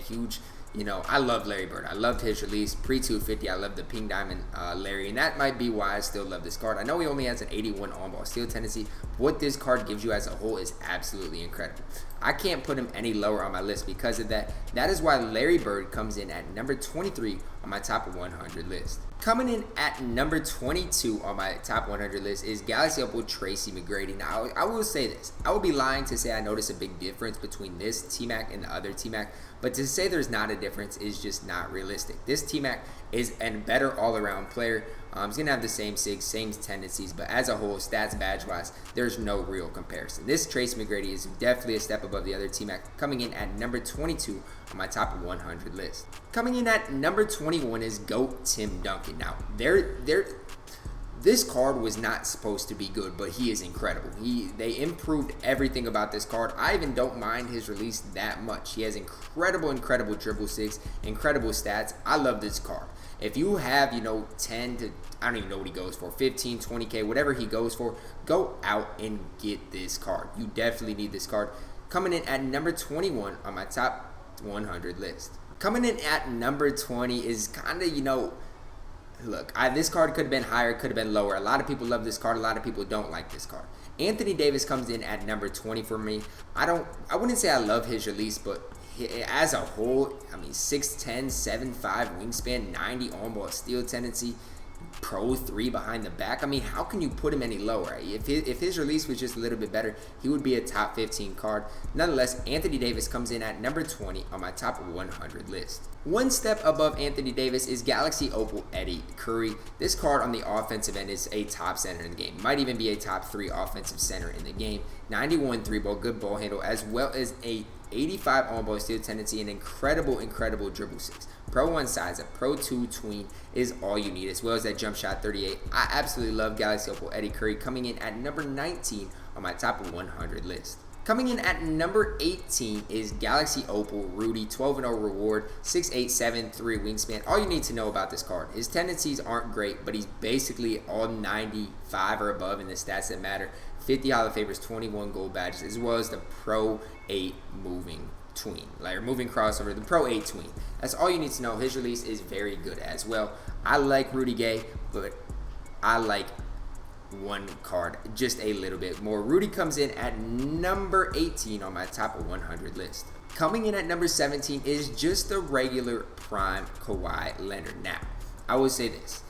I love Larry Bird. I loved his release. Pre-250, I love the pink diamond Larry, and that might be why I still love this card. I know he only has an 81 on-ball steal tendency, but what this card gives you as a whole is absolutely incredible. I can't put him any lower on my list because of that. That is why Larry Bird comes in at number 23 on my top 100 list. Coming in at number 22 on my top 100 list is Galaxy Opal Tracy McGrady. Now, I will say this. I would be lying to say I notice a big difference between this T-Mac and the other T-Mac, but to say there's not a difference is just not realistic. This T-Mac is a better all-around player. He's going to have the same SIG, same tendencies, but as a whole, stats badge-wise, there's no real comparison. This Trace McGrady is definitely a step above the other T-Mac, coming in at number 22 on my top 100 list. Coming in at number 21 is GOAT Tim Duncan. Now, this card was not supposed to be good, but he is incredible. They improved everything about this card. I even don't mind his release that much. He has incredible dribble 6, incredible stats. I love this card. If you have, 10 to, I don't even know what he goes for, 15, 20K, whatever he goes for, go out and get this card. You definitely need this card. Coming in at number 21 on my top 100 list. Coming in at number 20 is kind of, look, this card could have been higher, could have been lower. A lot of people love this card. A lot of people don't like this card. Anthony Davis comes in at number 20 for me. I wouldn't say I love his release, but as a whole, 6'10", 7'5", wingspan, 90 on-ball steal tendency, pro 3 behind the back. How can you put him any lower? If his release was just a little bit better, he would be a top 15 card. Nonetheless, Anthony Davis comes in at number 20 on my top 100 list. One step above Anthony Davis is Galaxy Opal Eddy Curry. This card on the offensive end is a top center in the game. Might even be a top 3 offensive center in the game. 91 3-ball, good ball handle, as well as a 85 on-ball steal tendency, and incredible dribble 6. Pro 1 size, a Pro 2 tween is all you need, as well as that jump shot 38. I absolutely love Galaxy Opal Eddy Curry, coming in at number 19 on my top 100 list. Coming in at number 18 is Galaxy Opal Rudy, 12-0 reward, 6'8", 7'3" wingspan. All you need to know about this card, his tendencies aren't great, but he's basically all 95 or above in the stats that matter. 50 Hall of Famers, 21 gold badges, as well as the Pro 8 moving tween, moving crossover, the Pro 8 tween. That's all you need to know. His release is very good as well. I like Rudy Gay, but I like one card just a little bit more. Rudy comes in at number 18 on my top 100 list. Coming in at number 17 is just the regular prime Kawhi Leonard. Now, I will say this.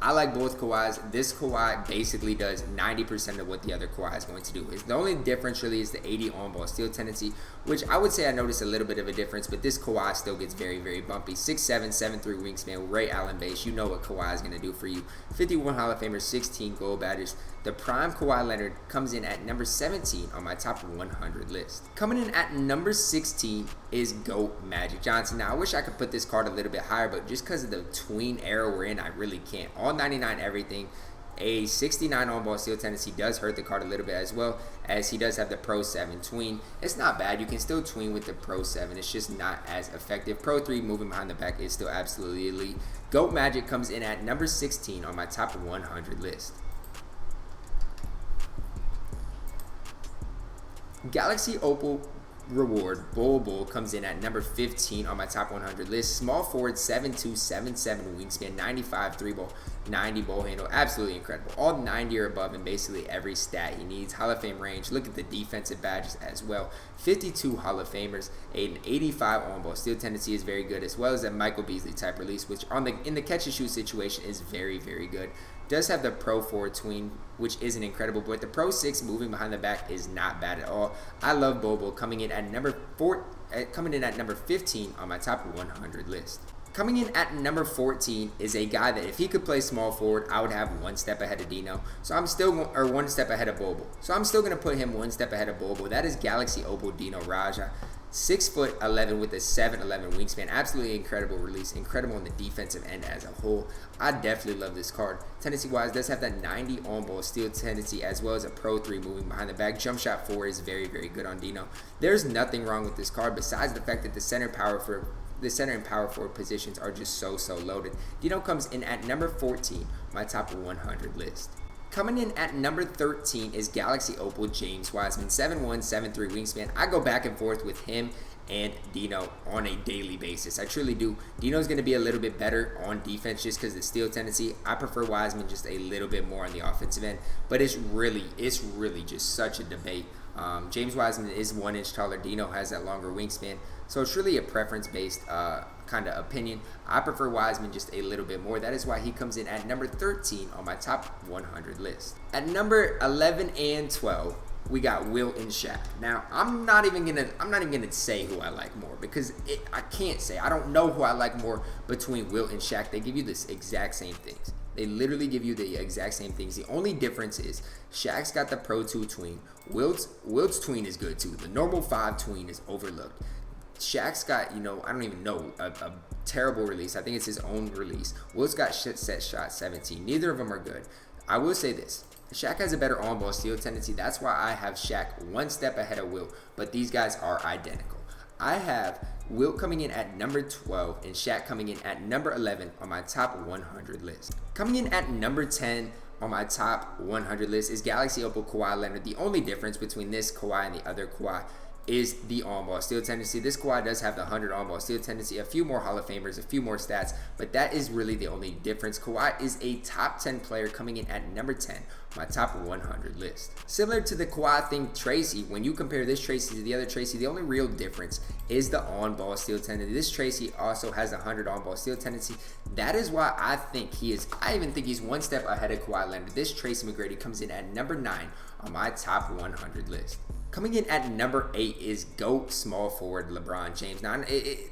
I like both Kawhis. This Kawhi basically does 90% of what the other Kawhi is going to do. The only difference really is the 80 on-ball steal tendency, which I would say I noticed a little bit of a difference, but this Kawhi still gets very bumpy. 6'7", 7'3" wingspan, Ray Allen base. You know what Kawhi is going to do for you. 51 Hall of Famers, 16 gold badges. The prime Kawhi Leonard comes in at number 17 on my top 100 list. Coming in at number 16 is GOAT Magic Johnson. Now, I wish I could put this card a little bit higher, but just because of the tween era we're in, I really can't. All 99 everything. A 69 on-ball steal tendency does hurt the card a little bit, as well as he does have the Pro 7 tween. It's not bad. You can still tween with the Pro 7. It's just not as effective. Pro 3 moving behind the back is still absolutely elite. GOAT Magic comes in at number 16 on my top 100 list. Galaxy Opal Reward Bull comes in at number 15 on my top 100 list. Small forward, 7'2", 7'7" wingspan, 95 3-ball, 90 ball handle. Absolutely incredible. All 90 or above in basically every stat he needs. Hall of Fame range. Look at the defensive badges as well. 52 Hall of Famers. An 85 on-ball steal tendency is very good, as well as a Michael Beasley type release, which in the catch and shoot situation is very good. Does have the Pro 4 tween, which isn't incredible, but the Pro 6 moving behind the back is not bad at all. I love Bobo coming in at number 15 on my top 100 list. Coming in at number 14 is a guy that if he could play small forward, I would have one step ahead of Dino. So I'm still one step ahead of Bobo. So I'm still going to put him one step ahead of Bobo. That is Galaxy Opal Dino Raja. 6'11" with a 7'11" wingspan. Absolutely incredible release. Incredible on the defensive end as a whole. I definitely love this card. Tendency-wise, does have that 90 on-ball steal tendency as well as a Pro 3 moving behind the back. Jump shot 4 is very, very good on Dino. There's nothing wrong with this card besides the fact that the center and power forward positions are just so loaded. Dino comes in at number 14, my top 100 list. Coming in at number 13 is Galaxy Opal James Wiseman, 7'1", 7'3" wingspan. I go back and forth with him and Dino on a daily basis. I truly do. Dino's going to be a little bit better on defense just because of the steal tendency. I prefer Wiseman just a little bit more on the offensive end, but it's really just such a debate. James Wiseman is 1 inch taller. Dino has that longer wingspan, so it's really a preference-based kind of opinion. I prefer Wiseman just a little bit more. That is why he comes in at number 13 on my top 100 list. At number 11 and 12, we got Wilt and Shaq. Now, I'm not even gonna say who I like more because I can't say. I don't know who I like more between Wilt and Shaq. They give you this exact same things. They literally give you the exact same things. The only difference is Shaq's got the Pro 2 tween. Wilt's tween is good too. The normal 5 tween is overlooked. Shaq's got, I don't even know, a terrible release. I think it's his own release. Wilt's got set shot 17. Neither of them are good. I will say this. Shaq has a better on-ball steal tendency. That's why I have Shaq 1 step ahead of Wilt, but these guys are identical. I have Wilt coming in at number 12 and Shaq coming in at number 11 on my top 100 list. Coming in at number 10 on my top 100 list is Galaxy Opal Kawhi Leonard. The only difference between this Kawhi and the other Kawhi is the on-ball steal tendency. This Kawhi does have the 100 on-ball steal tendency, a few more Hall of Famers, a few more stats, but that is really the only difference. Kawhi is a top 10 player coming in at number 10, my top 100 list. Similar to the Kawhi thing, Tracy, when you compare this Tracy to the other Tracy, the only real difference is the on-ball steal tendency. This Tracy also has a 100 on-ball steal tendency. That is why I even think he's 1 step ahead of Kawhi Leonard. This Tracy McGrady comes in at number 9 on my top 100 list. Coming in at number 8 is GOAT small forward LeBron James. Now,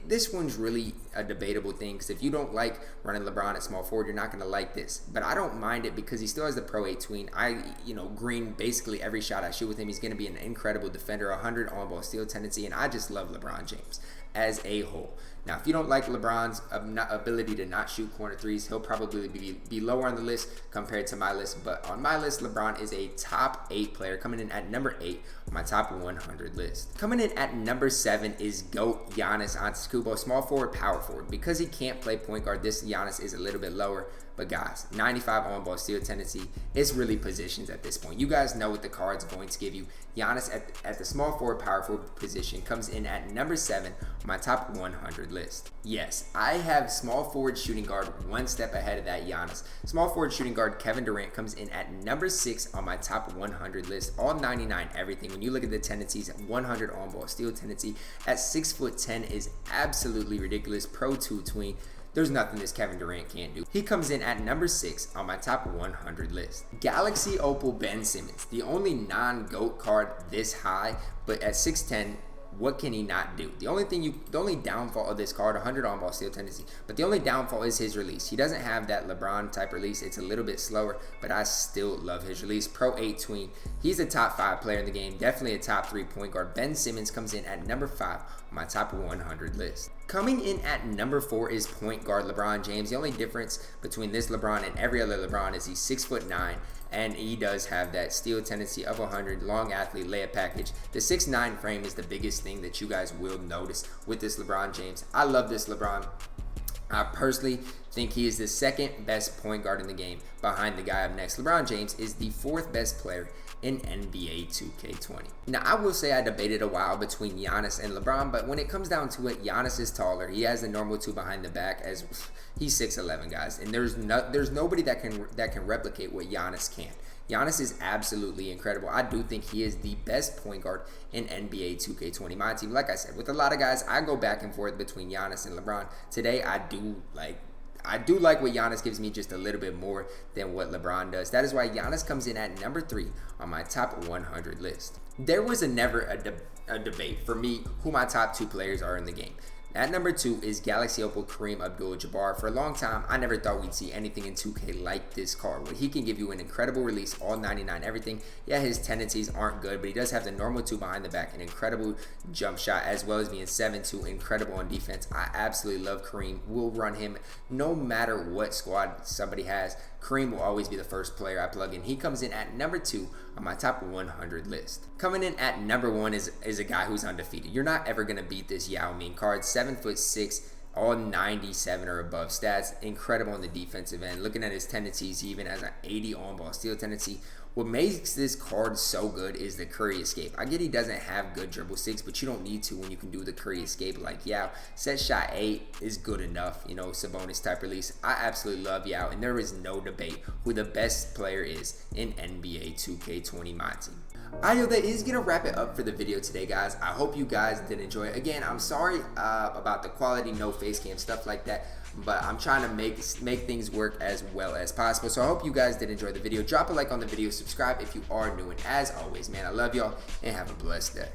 this one's really a debatable thing because if you don't like running LeBron at small forward, you're not going to like this. But I don't mind it because he still has the Pro 8 tween. Green basically every shot I shoot with him. He's going to be an incredible defender, 100 on-ball steal tendency, and I just love LeBron James as a whole. Now, if you don't like LeBron's ability to not shoot corner threes, he'll probably be lower on the list compared to my list. But on my list, LeBron is a top 8 player coming in at number 8 on my top 100 list. Coming in at number 7 is GOAT Giannis Antetokounmpo, small forward, power forward. Because he can't play point guard, this Giannis is a little bit lower. But guys, 95 on-ball steal tendency, it's really positions at this point. You guys know what the card's going to give you. Giannis at the small forward, power forward position comes in at number 7 on my top 100 list. Yes, I have small forward shooting guard 1 step ahead of that Giannis. Small forward shooting guard Kevin Durant comes in at number 6 on my top 100 list. All 99 everything. When you look at the tendencies, 100 on-ball steal tendency at 6'10" is absolutely ridiculous. Pro 2 tween. There's nothing this Kevin Durant can't do. He comes in at number 6 on my top 100 list. Galaxy Opal Ben Simmons, the only non-GOAT card this high, but at 6'10", what can he not do? The only downfall of this card, 100 on-ball steal tendency, but the only downfall is his release. He doesn't have that LeBron type release. It's a little bit slower, but I still love his release. Pro 8 tween. He's a top 5 player in the game, definitely a top 3 point guard. Ben Simmons comes in at number 5 on my top 100 list. Coming in at number 4 is point guard LeBron James. The only difference between this LeBron and every other LeBron is he's 6'9", and he does have that steal tendency of 100, long athlete, layup package. The 6'9" frame is the biggest thing that you guys will notice with this LeBron James. I love this LeBron. I personally think he is the 2nd best point guard in the game behind the guy up next. LeBron James is the 4th best player in NBA 2K20. Now, I will say I debated a while between Giannis and LeBron, but when it comes down to it, Giannis is taller. He has the normal 2 behind the back, as he's 6'11", guys, and there's nobody that can replicate what Giannis can. Giannis is absolutely incredible. I do think he is the best point guard in NBA 2K20 Myteam. Like I said, with a lot of guys, I go back and forth between Giannis and LeBron. Today, I do like what Giannis gives me just a little bit more than what LeBron does. That is why Giannis comes in at number 3 on my top 100 list. There was never a debate for me who my top 2 players are in the game. At number 2 is Galaxy Opal Kareem Abdul-Jabbar. For a long time, I never thought we'd see anything in 2K like this card, where he can give you an incredible release, all 99 everything. Yeah, his tendencies aren't good, but he does have the normal 2 behind the back, an incredible jump shot, as well as being 7'2", incredible on defense. I absolutely love Kareem. We'll run him no matter what squad somebody has. Kareem will always be the first player I plug in. He comes in at number 2 on my top 100 list. Coming in at number 1 is a guy who's undefeated. You're not ever going to beat this Yao Ming card. 7'6", all 97 or above stats. Incredible on the defensive end. Looking at his tendencies, he even has an 80 on-ball steal tendency. What makes this card so good is the Curry escape. I get he doesn't have good dribble 6, but you don't need to when you can do the Curry escape like Yao. Set shot 8 is good enough, you know, Sabonis type release. I absolutely love Yao, and there is no debate who the best player is in NBA 2K20 Myteam. Alright, yo, that is going to wrap it up for the video today, guys. I hope you guys did enjoy it. Again, I'm sorry about the quality, no face cam, stuff like that, but I'm trying to make things work as well as possible. So I hope you guys did enjoy the video. Drop a like on the video, subscribe if you are new, and as always, man, I love y'all, and have a blessed day.